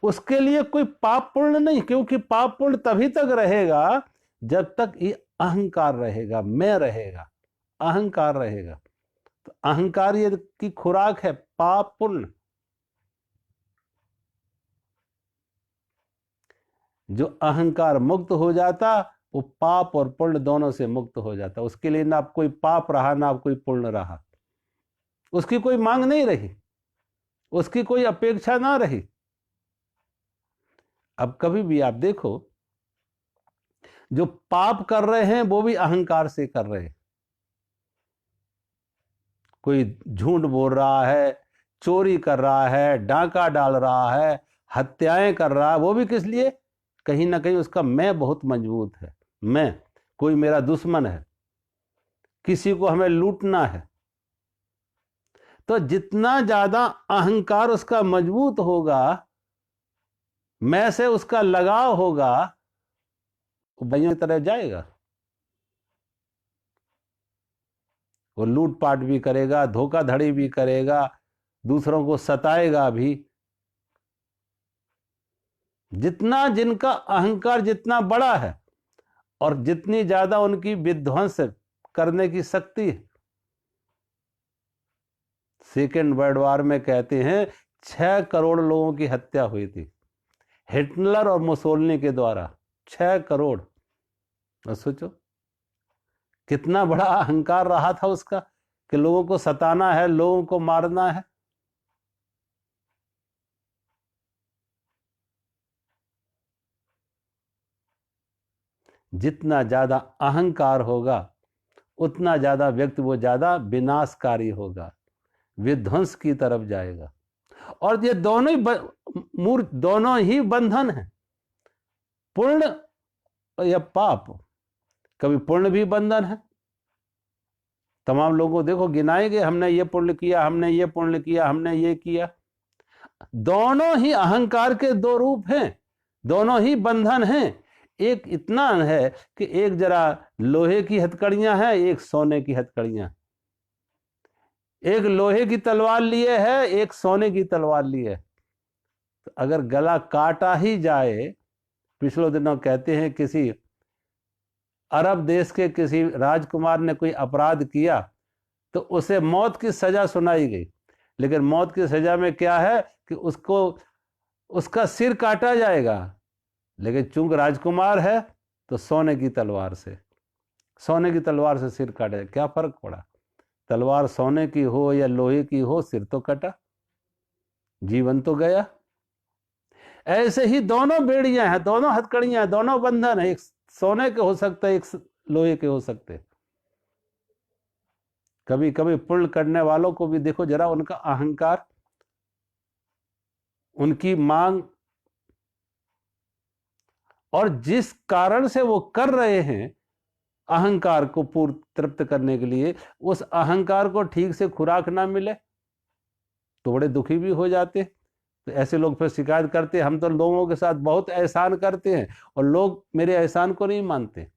उसके लिए कोई पाप पुण्य नहीं, क्योंकि पाप पुण्य तभी तक रहेगा जब तक ये अहंकार रहेगा, मैं रहेगा, अहंकार रहेगा। तो अहंकार ये की खुराक है पाप पुण्य। जो अहंकार मुक्त हो जाता वो पाप और पुण्य दोनों से मुक्त हो जाता। उसके लिए ना कोई पाप रहा ना कोई पुण्य रहा, उसकी कोई मांग नहीं रही, उसकी कोई अपेक्षा ना रही। अब कभी भी आप देखो, जो पाप कर रहे हैं वो भी अहंकार से कर रहे हैं। कोई झूठ बोल रहा है, चोरी कर रहा है, डांका डाल रहा है, हत्याएं कर रहा है, वो भी किस लिए? कहीं ना कहीं उसका मैं बहुत मजबूत है। मैं, कोई मेरा दुश्मन है, किसी को हमें लूटना है। तो जितना ज्यादा अहंकार उसका मजबूत होगा, मैं से उसका लगाव होगा, वो भाइयों की तरह जाएगा। वो लूटपाट भी करेगा, धोखाधड़ी भी करेगा, दूसरों को सताएगा भी। जितना जिनका अहंकार जितना बड़ा है और जितनी ज्यादा उनकी विध्वंस करने की शक्ति है। सेकेंड वर्ल्ड वॉर में कहते हैं 6 करोड़ लोगों की हत्या हुई थी हिटलर और मुसोलिनी के द्वारा। 6 करोड़। और सोचो कितना बड़ा अहंकार रहा था उसका, कि लोगों को सताना है, लोगों को मारना है। जितना ज्यादा अहंकार होगा उतना ज्यादा व्यक्ति वो ज्यादा विनाशकारी होगा, विध्वंस की तरफ जाएगा। और ये दोनों ही दोनों ही बंधन है, पुण्य या पाप। कभी पुण्य भी बंधन है। तमाम लोगों को देखो गिनाएंगे, हमने ये पुण्य किया, हमने ये पुण्य किया, हमने ये किया। दोनों ही अहंकार के दो रूप हैं, दोनों ही बंधन हैं। एक इतना है कि एक जरा लोहे की हथकड़ियां हैं, एक सोने की हथकड़ियां। एक लोहे की तलवार लिए है, एक सोने की तलवार लिए है। तो अगर गला काटा ही जाए, पिछले दिनों कहते हैं किसी अरब देश के किसी राजकुमार ने कोई अपराध किया तो उसे मौत की सजा सुनाई गई। लेकिन मौत की सजा में क्या है कि उसको उसका सिर काटा जाएगा, लेकिन चूंकि राजकुमार है तो सोने की तलवार से सिर काटा जाए। क्या फर्क पड़ा? तलवार सोने की हो या लोहे की हो, सिर तो कटा, जीवन तो गया। ऐसे ही दोनों बेड़ियां हैं, दोनों हथकड़ियां हैं, दोनों बंधन है। एक सोने के हो सकते, एक लोहे के हो सकते। कभी कभी पुण्य करने वालों को भी देखो जरा, उनका अहंकार, उनकी मांग, और जिस कारण से वो कर रहे हैं अहंकार को पूर्ण तृप्त करने के लिए, उस अहंकार को ठीक से खुराक ना मिले तो बड़े दुखी भी हो जाते। तो ऐसे लोग फिर शिकायत करते, हम तो लोगों के साथ बहुत एहसान करते हैं और लोग मेरे एहसान को नहीं मानते।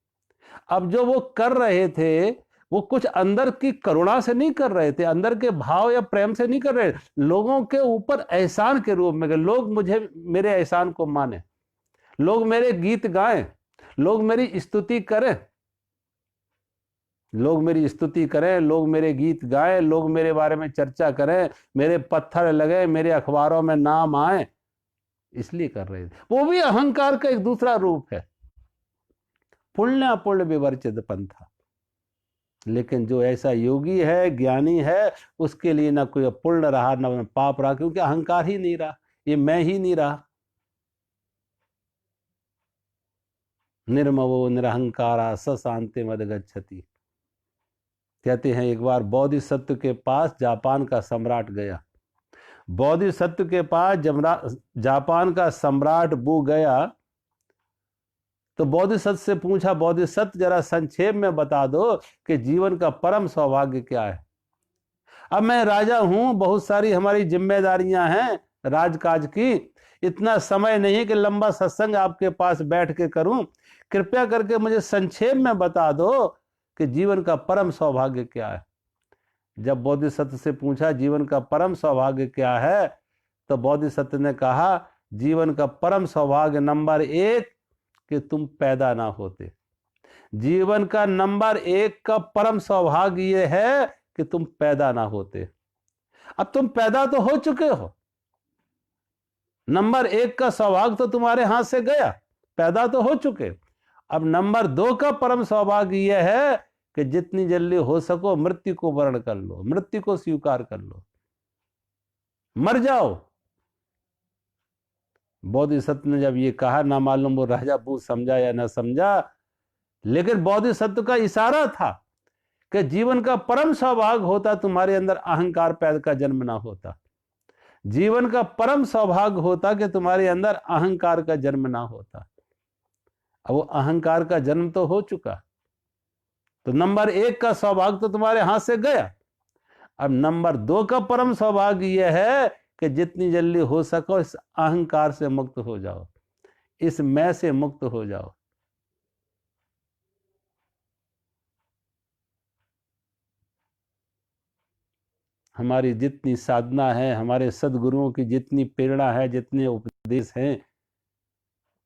अब जो वो कर रहे थे वो कुछ अंदर की करुणा से नहीं कर रहे थे, अंदर के भाव या प्रेम से नहीं कर रहे, लोगों के ऊपर एहसान के रूप में, लोग मुझे, मेरे एहसान को माने, लोग मेरे गीत गाएं, लोग मेरी स्तुति करें, लोग मेरी स्तुति करें, लोग मेरे गीत गाएं, लोग मेरे बारे में चर्चा करें, मेरे पत्थर लगे, मेरे अखबारों में नाम आए, इसलिए कर रहे थे। वो भी अहंकार का एक दूसरा रूप है। पुण्य अपुण्य विवर्जित पंथा। लेकिन जो ऐसा योगी है, ज्ञानी है, उसके लिए ना कोई पुण्य रहा ना पाप रहा, क्योंकि अहंकार ही नहीं रहा, ये मैं ही नहीं रहा। निर्ममो निरहंकारा स शांति मद गच्छति। कहते हैं एक बार बोधिसत्व के पास जापान का सम्राट गया। बोधिसत्व के पास जापान का सम्राट बू गया तो बोधिसत्व से पूछा, बोधिसत्व जरा संक्षेप में बता दो कि जीवन का परम सौभाग्य क्या है। अब मैं राजा हूं, बहुत सारी हमारी जिम्मेदारियां हैं राजकाज की, इतना समय नहीं कि लंबा सत्संग आपके पास बैठ के करूं, कृपया करके मुझे संक्षेप में बता दो कि जीवन का परम सौभाग्य क्या है। जब बोधिसत्व से पूछा जीवन का परम सौभाग्य क्या है, तो बोधिसत्व ने कहा जीवन का परम सौभाग्य नंबर 1 कि तुम पैदा ना होते। जीवन का नंबर 1 का परम सौभाग्य यह है कि तुम पैदा ना होते। अब तुम पैदा तो हो चुके हो, नंबर 1 का सौभाग्य तो तुम्हारे हाथ से गया, पैदा तो हो चुके। अब नंबर 2 का परम सौभाग्य यह है कि जितनी जल्दी हो सको मृत्यु को वर्ण कर लो, मृत्यु को स्वीकार कर लो, मर जाओ। बोधिसत्व ने जब ये कहा, ना मालूम वो राजा बूझ समझा या ना समझा, लेकिन बोधिसत्व का इशारा था कि जीवन का परम सौभाग्य होता तुम्हारे अंदर अहंकार पैदा का जन्म ना होता। जीवन का परम सौभाग्य होता कि तुम्हारे अंदर अहंकार का जन्म ना होता। अब वो अहंकार का जन्म तो हो चुका, तो नंबर 1 का सौभाग्य तो तुम्हारे हाथ से गया। अब नंबर 2 का परम सौभाग्य यह है कि जितनी जल्दी हो सको इस अहंकार से मुक्त हो जाओ, इस मैं से मुक्त हो जाओ। हमारी जितनी साधना है, हमारे सदगुरुओं की जितनी प्रेरणा है, जितने उपदेश हैं,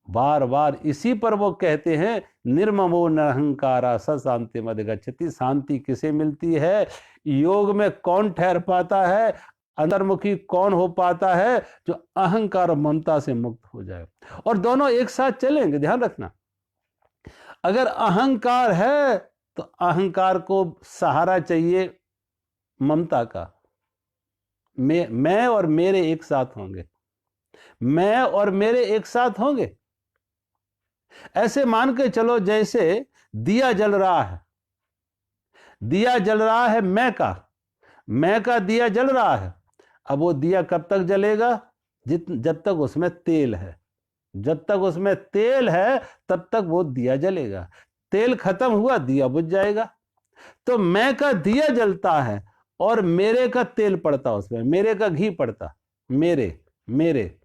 बार बार इसी पर वो कहते हैं निर्ममो निरहंकारा स शांति मद गच्छति। शांति किसे मिलती है? योग में कौन ठहर पाता है, अंतर्मुखी कौन हो पाता है? जो अहंकार और ममता से मुक्त हो जाए। और दोनों एक साथ चलेंगे, ध्यान रखना। अगर अहंकार है तो अहंकार को सहारा चाहिए ममता का। मैं और मेरे एक साथ होंगे, मैं और मेरे एक साथ होंगे। ऐसे मान के चलो जैसे दिया जल रहा है, दिया जल रहा है मैं का दिया जल रहा है। अब वो दिया कब तक जलेगा? जब तक उसमें तेल है, जब तक उसमें तेल है तब तक वो दिया जलेगा। तेल खत्म हुआ, दिया बुझ जाएगा। तो मैं का दिया जलता है और मेरे का तेल पड़ता, उसमें मेरे का घी पड़ता। मेरे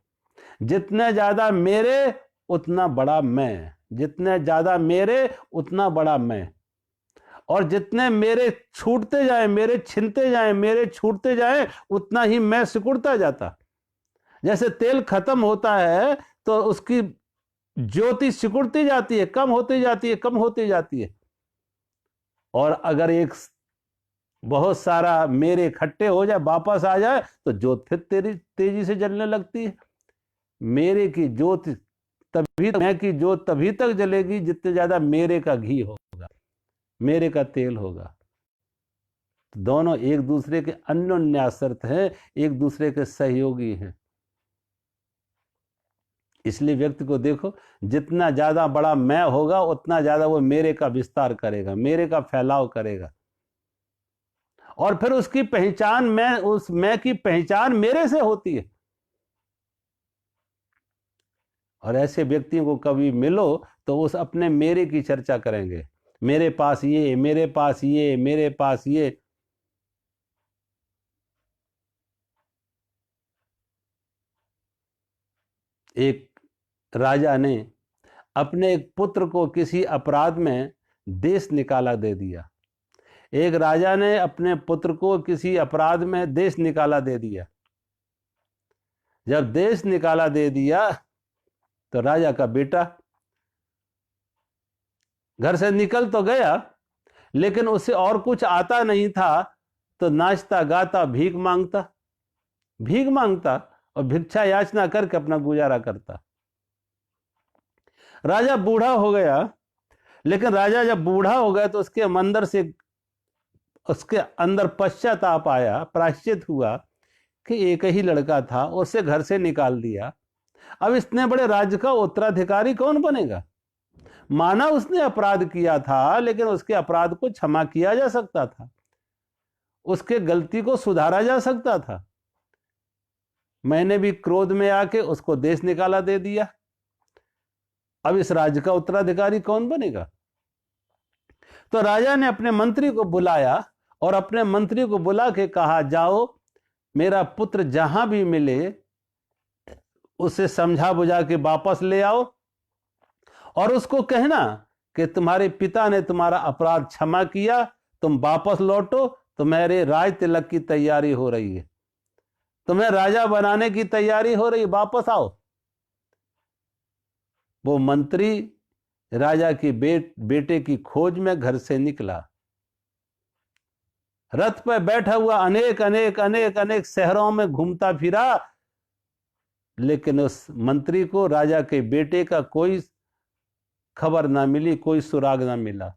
जितने ज्यादा मेरे उतना बड़ा मैं, जितने ज्यादा मेरे उतना बड़ा मैं। और जितने मेरे छूटते जाए, मेरे छिनते जाए, मेरे छूटते जाए, उतना ही मैं सिकुड़ता जाता। जैसे तेल खत्म होता है तो उसकी ज्योति सिकुड़ती जाती है, कम होती जाती है, कम होती जाती है। और अगर एक बहुत सारा मेरे इकट्ठे हो जाए, वापस आ जाए, तो ज्योत फिर तेजी से जलने लगती है। मेरे की ज्योत तभी, मैं की ज्योत तभी तक जलेगी जितने ज्यादा मेरे का घी होगा, मेरे का तेल होगा। तो दोनों एक दूसरे के अन्योन्याश्रित हैं, एक दूसरे के सहयोगी हैं। इसलिए व्यक्ति को देखो, जितना ज्यादा बड़ा मैं होगा उतना ज्यादा वो मेरे का विस्तार करेगा, मेरे का फैलाव करेगा। और फिर उसकी पहचान उस मैं की पहचान मेरे से होती है। और ऐसे व्यक्तियों को कभी मिलो तो उस अपने मेरे की चर्चा करेंगे, मेरे पास ये, मेरे पास ये, मेरे पास ये। एक राजा ने अपने एक पुत्र को किसी अपराध में देश निकाला दे दिया। एक राजा ने अपने पुत्र को किसी अपराध में देश निकाला दे दिया। जब देश निकाला दे दिया तो राजा का बेटा घर से निकल तो गया, लेकिन उसे और कुछ आता नहीं था, तो नाचता गाता भीख मांगता और भिक्षा याचना करके अपना गुजारा करता। राजा बूढ़ा हो गया, लेकिन राजा जब बूढ़ा हो गया तो उसके अंदर से उसके अंदर पश्चाताप आया, प्रायश्चित हुआ कि एक ही लड़का था, उसे घर से निकाल दिया। अब इतने बड़े राज्य का उत्तराधिकारी कौन बनेगा? माना उसने अपराध किया था, लेकिन उसके अपराध को क्षमा किया जा सकता था, उसके गलती को सुधारा जा सकता था। मैंने भी क्रोध में आके उसको देश निकाला दे दिया। अब इस राज्य का उत्तराधिकारी कौन बनेगा? तो राजा ने अपने मंत्री को बुलाया और अपने मंत्री को बुला के कहा, जाओ मेरा पुत्र जहां भी मिले उसे समझा बुझा के वापस ले आओ और उसको कहना कि तुम्हारे पिता ने तुम्हारा अपराध क्षमा किया, तुम वापस लौटो, तुम्हारे राज तिलक की तैयारी हो रही है, तुम्हें राजा बनाने की तैयारी हो रही, वापस आओ। वो मंत्री राजा की बेटे की खोज में घर से निकला। रथ पर बैठा हुआ अनेक अनेक अनेक अनेक शहरों में घूमता फिरा, लेकिन उस मंत्री को राजा के बेटे का कोई खबर ना मिली, कोई सुराग ना मिला।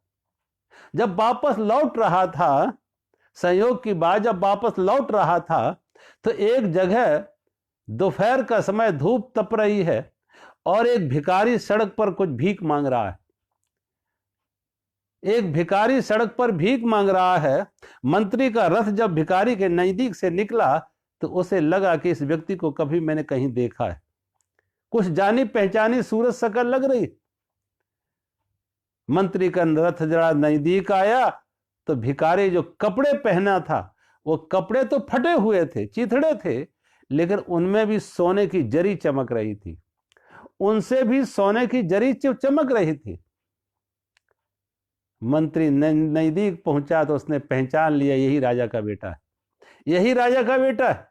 जब वापस लौट रहा था, संयोग की बात, जब वापस लौट रहा था तो एक जगह दोपहर का समय धूप तप रही है और एक भिखारी सड़क पर कुछ भीख मांग रहा है। एक भिखारी सड़क पर भीख मांग रहा है। मंत्री का रथ जब भिखारी के नजदीक से निकला तो उसे लगा कि इस व्यक्ति को कभी मैंने कहीं देखा है, कुछ जानी पहचानी सूरत शकल लग रही। मंत्री का रथ जरा नजदीक आया तो भिखारी जो कपड़े पहना था वो कपड़े तो फटे हुए थे, चिथड़े थे, लेकिन उनमें भी सोने की जरी चमक रही थी, उनसे भी सोने की जरी चमक रही थी। मंत्री नजदीक पहुंचा तो उसने पहचान लिया, यही राजा का बेटा है, यही राजा का बेटा है।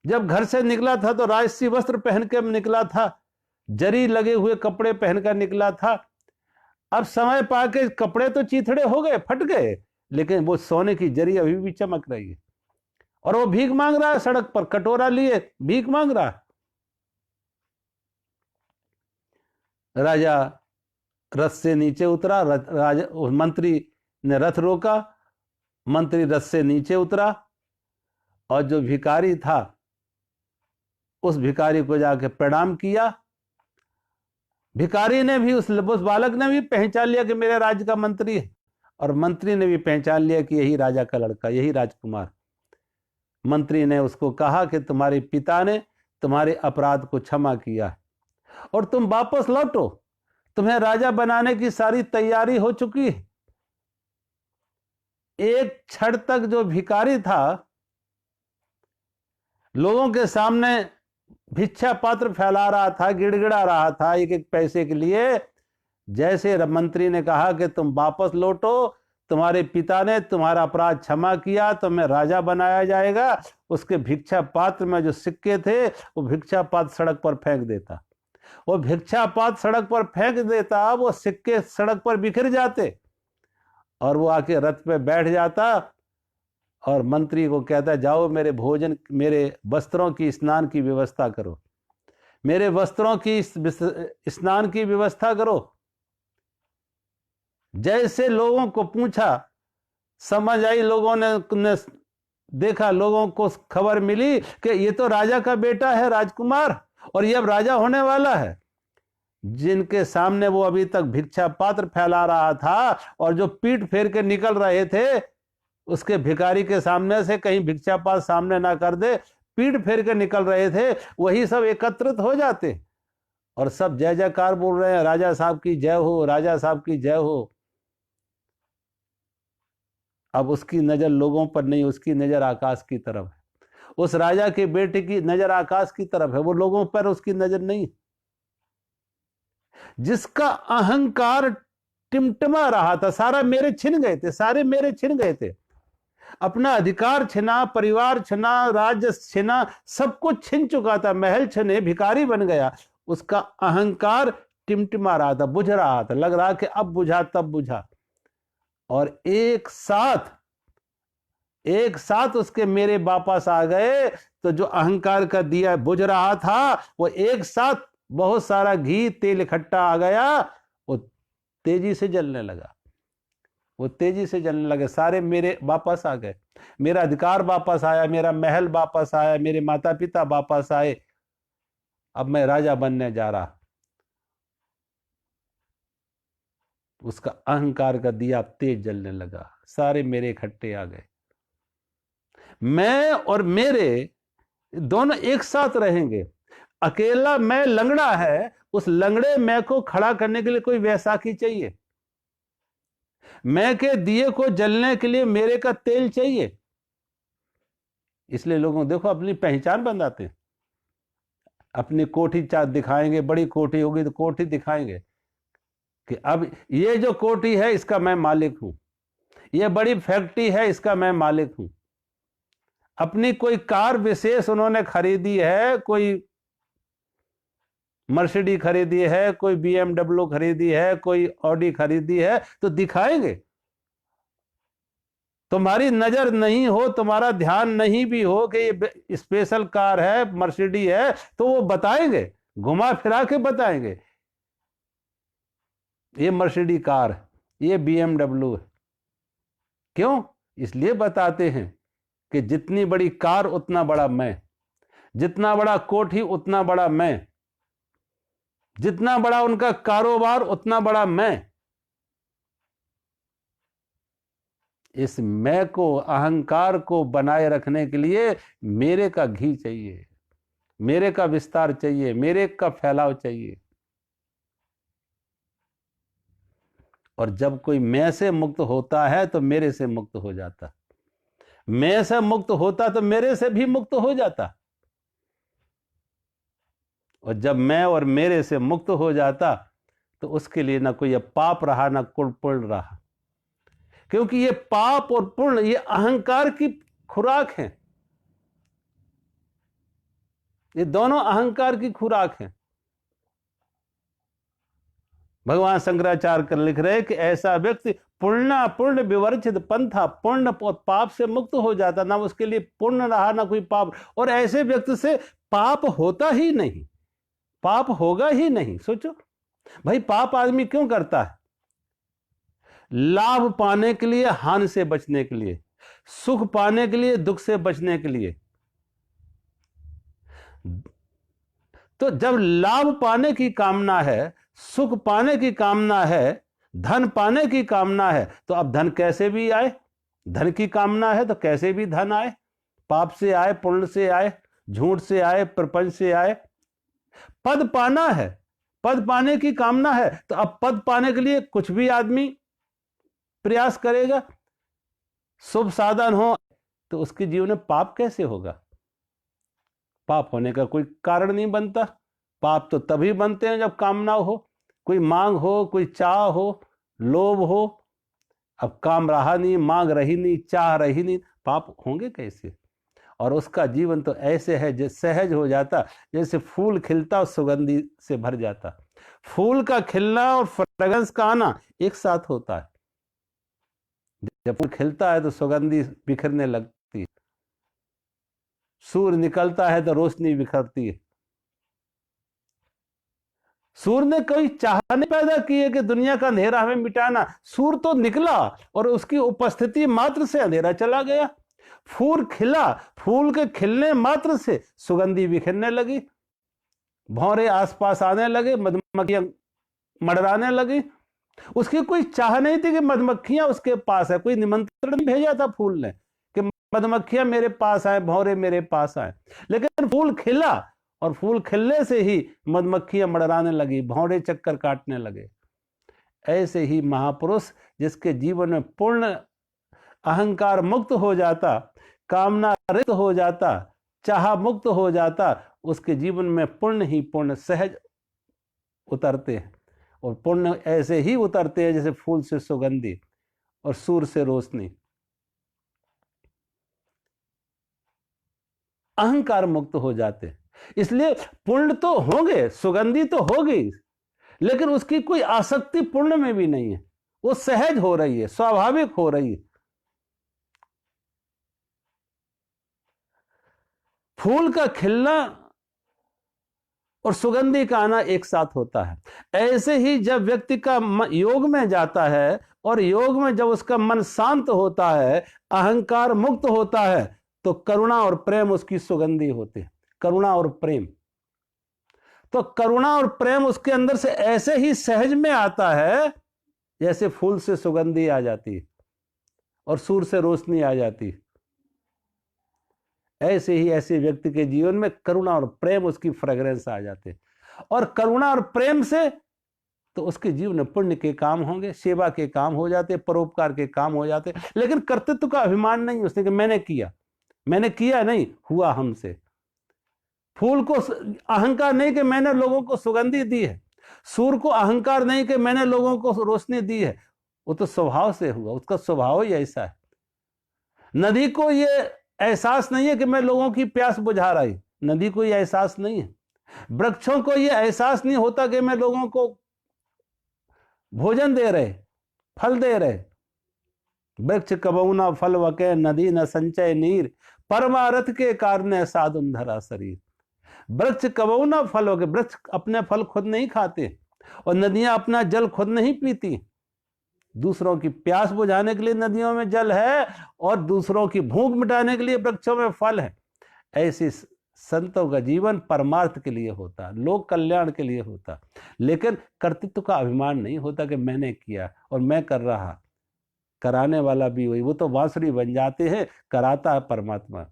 जब घर से निकला था तो राजसी वस्त्र पहन के निकला था, जरी लगे हुए कपड़े पहनकर निकला था। अब समय पाके कपड़े तो चिथड़े हो गए, फट गए, लेकिन वो सोने की जरी अभी भी चमक रही है। और वो भीख मांग रहा है, सड़क पर कटोरा लिए भीख मांग रहा है। राजा रथ से नीचे उतरा, राजा मंत्री ने रथ रोका, मंत्री रथ से नीचे उतरा और जो भिखारी था उस भिखारी को जाके प्रणाम किया। भिखारी ने भी उस बालक ने भी पहचान लिया कि मेरे राज्य का मंत्री है, और मंत्री ने भी पहचान लिया कि यही राजा का लड़का, यही राजकुमार। मंत्री ने उसको कहा कि तुम्हारे पिता ने तुम्हारे अपराध को क्षमा किया है और तुम वापस लौटो, तुम्हें राजा बनाने की सारी तैयारी हो चुकी है। एक क्षण तक जो भिखारी था लोगों के सामने भिक्षा पात्र फैला रहा था, गिड़गिड़ा रहा था एक एक पैसे के लिए। जैसे मंत्री ने कहा कि तुम वापस लौटो, तुम्हारे पिता ने तुम्हारा अपराध क्षमा किया, तुम्हें राजा बनाया जाएगा, उसके भिक्षा पात्र में जो सिक्के थे वो भिक्षा पात्र सड़क पर फेंक देता, वो भिक्षा पात्र सड़क पर फेंक देता, वो सिक्के सड़क पर बिखर जाते और वो आके रथ पे बैठ जाता और मंत्री को कहता, जाओ मेरे भोजन, मेरे वस्त्रों की स्नान की व्यवस्था करो, मेरे वस्त्रों की स्नान की व्यवस्था करो। जैसे लोगों को पूछा, समझ आई, लोगों ने देखा, लोगों को खबर मिली कि ये तो राजा का बेटा है, राजकुमार, और ये अब राजा होने वाला है। जिनके सामने वो अभी तक भिक्षा पात्र फैला रहा था और जो पीठ फेर के निकल रहे थे, उसके भिखारी के सामने से कहीं भिक्षा पात्र सामने ना कर दे, पीठ फेर के निकल रहे थे, वही सब एकत्रित हो जाते और सब जय जयकार बोल रहे हैं, राजा साहब की जय हो, राजा साहब की जय हो। अब उसकी नजर लोगों पर नहीं, उसकी नजर आकाश की तरफ है, उस राजा के बेटे की नजर आकाश की तरफ है, वो लोगों पर उसकी नजर नहीं। जिसका अहंकार टिमटिमा रहा था, सारा मेरे छिन गए थे, सारे मेरे छिन गए थे, अपना अधिकार छिना, परिवार छिना, राज्य छिना, सब कुछ छिन चुका था, महल छिने, भिखारी बन गया। उसका अहंकार टिमटिमा रहा था, बुझ रहा था, लग रहा कि अब बुझा तब बुझा, और एक साथ उसके मेरे वापस आ गए। तो जो अहंकार का दिया बुझ रहा था वो एक साथ बहुत सारा घी तेल इकट्ठा आ गया, वो तेजी से जलने लगा। वो तेजी से जलने लगे, सारे मेरे वापस आ गए, मेरा अधिकार वापस आया, मेरा महल वापस आया, मेरे माता पिता वापस आए, अब मैं राजा बनने जा रहा। उसका अहंकार का दिया तेज जलने लगा, सारे मेरे इकट्ठे आ गए, मैं और मेरे दोनों एक साथ रहेंगे। अकेला मैं लंगड़ा है, उस लंगड़े मैं को खड़ा करने के लिए कोई वैसाखी चाहिए, मैं के दिए को जलने के लिए मेरे का तेल चाहिए। इसलिए लोगों देखो अपनी पहचान बनाते हैं, अपनी कोठी दिखाएंगे, बड़ी कोठी होगी तो कोठी दिखाएंगे कि अब ये जो कोठी है इसका मैं मालिक हूं, ये बड़ी फैक्ट्री है इसका मैं मालिक हूं। अपनी कोई कार विशेष उन्होंने खरीदी है, कोई मर्सिडीज खरीदी है, कोई BMW खरीदी है, कोई ऑडी खरीदी है, तो दिखाएंगे। तुम्हारी नजर नहीं हो, तुम्हारा ध्यान नहीं भी हो कि ये स्पेशल कार है, मर्सिडीज है, तो वो बताएंगे, घुमा फिरा के बताएंगे ये मर्सिडीज कार है, ये BMW है। क्यों? इसलिए बताते हैं कि जितनी बड़ी कार उतना बड़ा मैं, जितना बड़ा कोठी उतना बड़ा मैं, जितना बड़ा उनका कारोबार उतना बड़ा मैं। इस मैं को, अहंकार को बनाए रखने के लिए मेरे का घी चाहिए, मेरे का विस्तार चाहिए, मेरे का फैलाव चाहिए। और जब कोई मैं से मुक्त होता है तो मेरे से मुक्त हो जाता, मैं से मुक्त होता तो मेरे से भी मुक्त हो जाता। और जब मैं और मेरे से मुक्त हो जाता तो उसके लिए ना कोई पाप रहा ना पुण्य रहा, क्योंकि ये पाप और पुण्य ये अहंकार की खुराक है, ये दोनों अहंकार की खुराक है। भगवान शंकराचार्य कर लिख रहे कि ऐसा व्यक्ति पुण्य पुण्य विवर्जित पंथा, पुण्य और पाप से मुक्त हो जाता, ना उसके लिए पुण्य रहा ना कोई पाप। और ऐसे व्यक्ति से पाप होता ही नहीं, पाप होगा ही नहीं। सोचो भाई, पाप आदमी क्यों करता है? लाभ पाने के लिए, हानि से बचने के लिए, सुख पाने के लिए, दुख से बचने के लिए। तो जब लाभ पाने की कामना है, सुख पाने की कामना है, धन पाने की कामना है, तो अब धन कैसे भी आए। धन की कामना है तो कैसे भी धन आए, पाप से आए, पुण्य से आए, झूठ से आए, प्रपंच से आए। पद पाना है, पद पाने की कामना है, तो अब पद पाने के लिए कुछ भी आदमी प्रयास करेगा। शुभ साधन हो तो उसके जीवन में पाप कैसे होगा? पाप होने का कोई कारण नहीं बनता। पाप तो तभी बनते हैं जब कामना हो, कोई मांग हो, कोई चाह हो, लोभ हो। अब काम रहा नहीं, मांग रही नहीं, चाह रही नहीं, पाप होंगे कैसे? और उसका जीवन तो ऐसे है जैसे सहज हो जाता, जैसे फूल खिलता और सुगंधी से भर जाता। फूल का खिलना और फ्रेग्रेंस का आना एक साथ होता है। जब फूल खिलता है तो सुगंधी बिखरने लगती है, सूर्य निकलता है तो रोशनी बिखरती है। सूर्य ने कोई चाहने पैदा की है कि दुनिया का अंधेरा हमें मिटाना। सूर्य तो निकला और उसकी उपस्थिति मात्र से अंधेरा चला गया। फूल खिला, फूल के खिलने मात्र से सुगंधी बिखरने लगी, भौरे आसपास आने लगे, मधुमक्खियां मडराने लगी। उसकी कोई चाह नहीं थी कि मधुमक्खियां उसके पास है, कोई निमंत्रण नहीं भेजा था फूल ने कि मधुमक्खियां मेरे पास आए, भौरे मेरे पास आए। लेकिन फूल खिला और फूल खिलने से ही मधुमक्खियां मडराने लगी, भौरे चक्कर काटने लगे। ऐसे ही महापुरुष जिसके जीवन में पूर्ण अहंकार मुक्त हो जाता, कामना रहित हो जाता, चाह मुक्त हो जाता, उसके जीवन में पुण्य ही पुण्य सहज उतरते हैं। और पुण्य ऐसे ही उतरते हैं जैसे फूल से सुगंधी और सूर्य से रोशनी। अहंकार मुक्त हो जाते हैं। इसलिए पुण्य तो होंगे, सुगंधी तो होगी, लेकिन उसकी कोई आसक्ति पुण्य में भी नहीं है, वो सहज हो रही है, स्वाभाविक हो रही है। फूल का खिलना और सुगंधि का आना एक साथ होता है। ऐसे ही जब व्यक्ति का योग में जाता है और योग में जब उसका मन शांत होता है, अहंकार मुक्त होता है, तो करुणा और प्रेम उसकी सुगंधि होते हैं। करुणा और प्रेम, तो करुणा और प्रेम उसके अंदर से ऐसे ही सहज में आता है जैसे फूल से सुगंधी आ जाती है और सूर्य से रोशनी आ जाती है। ऐसे ही ऐसे व्यक्ति के जीवन में करुणा और प्रेम उसकी फ्रेग्रेंस आ जाते हैं। और करुणा और प्रेम से तो उसके जीवन में पुण्य के काम होंगे, सेवा के काम हो जाते, परोपकार के काम हो जाते, लेकिन कर्तृत्व का अभिमान नहीं उसने कि मैंने किया नहीं, हुआ हमसे। फूल को अहंकार नहीं कि मैंने लोगों को सुगंधी दी है, सूर्य को अहंकार नहीं कि मैंने लोगों को रोशनी दी है, वो तो स्वभाव से हुआ, उसका स्वभाव ही ऐसा है। नदी को ये एहसास नहीं है कि मैं लोगों की प्यास बुझा रही, नदी को ये एहसास नहीं है। वृक्षों को ये एहसास नहीं होता कि मैं लोगों को भोजन दे रहे, फल दे रहे। वृक्ष कबहु न फल वके, नदी न संचय नीर, परमारथ के कारण साधुन धरा शरीर। वृक्ष कबहु न फल वके, वृक्ष अपने फल खुद नहीं खाते और नदियां अपना जल खुद नहीं पीती। दूसरों की प्यास बुझाने के लिए नदियों में जल है और दूसरों की भूख मिटाने के लिए वृक्षों में फल है। ऐसे संतों का जीवन परमार्थ के लिए होता, लोक कल्याण के लिए होता, लेकिन कर्तृत्व का अभिमान नहीं होता कि मैंने किया और मैं कर रहा। कराने वाला भी वही, वो तो बांसुरी बन जाते हैं, कराता है परमात्मा।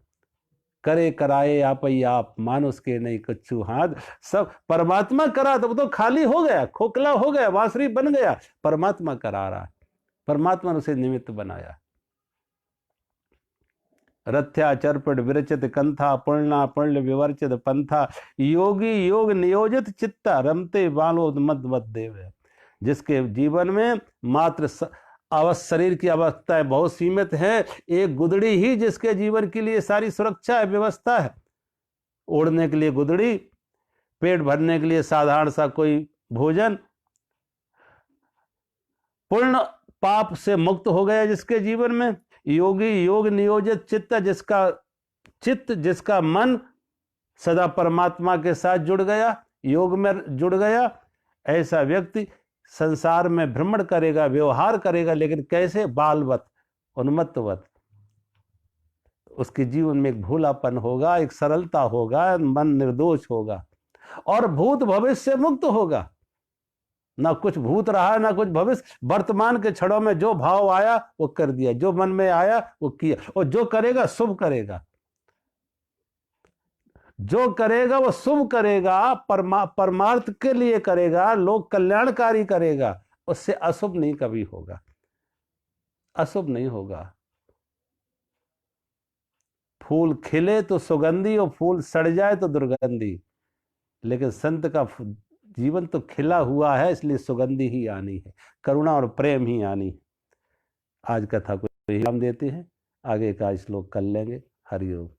करे कराए आप ही आप, मानुष के नहीं कच्चू हाथ, सब परमात्मा करा तो वो तो खाली हो गया, खोखला हो गया, बांसुरी बन गया। परमात्मा करा रहा, परमात्मा ने उसे निमित्त बनाया। रथ्या चरपट विरचित कंथा, पूर्णा पूर्ण विवर्चित पंथा, योगी योग नियोजित चित्ता, रमते बालोद मद मद देव। जिसके जीवन में मात्र शरीर की अवस्थाएं बहुत सीमित है, एक गुदड़ी ही जिसके जीवन के लिए सारी सुरक्षा है, व्यवस्था है। ओढ़ने के लिए गुदड़ी, पेट भरने के लिए साधारण सा कोई भोजन, पूर्ण पाप से मुक्त हो गया जिसके जीवन में। योगी योग नियोजित चित्त जिसका मन सदा परमात्मा के साथ जुड़ गया, योग में जुड़ गया, ऐसा व्यक्ति संसार में भ्रमण करेगा, व्यवहार करेगा, लेकिन कैसे? बालवत, उन्मत्तवत। उसके जीवन में एक भोलापन होगा, एक सरलता होगा, मन निर्दोष होगा और भूत भविष्य मुक्त होगा। ना कुछ भूत रहा ना कुछ भविष्य, वर्तमान के क्षणों में जो भाव आया वो कर दिया, जो मन में आया वो किया, और जो करेगा शुभ करेगा, जो करेगा वो शुभ करेगा, परमार्थ के लिए करेगा, लोक कल्याणकारी करेगा, उससे अशुभ नहीं कभी होगा, अशुभ नहीं होगा। फूल खिले तो सुगंधी और फूल सड़ जाए तो दुर्गंधी, लेकिन संत का जीवन तो खिला हुआ है, इसलिए सुगंधी ही आनी है, करुणा और प्रेम ही आनी है। आज कथा को विराम देते हैं, आगे का श्लोक कर लेंगे। हरिओम।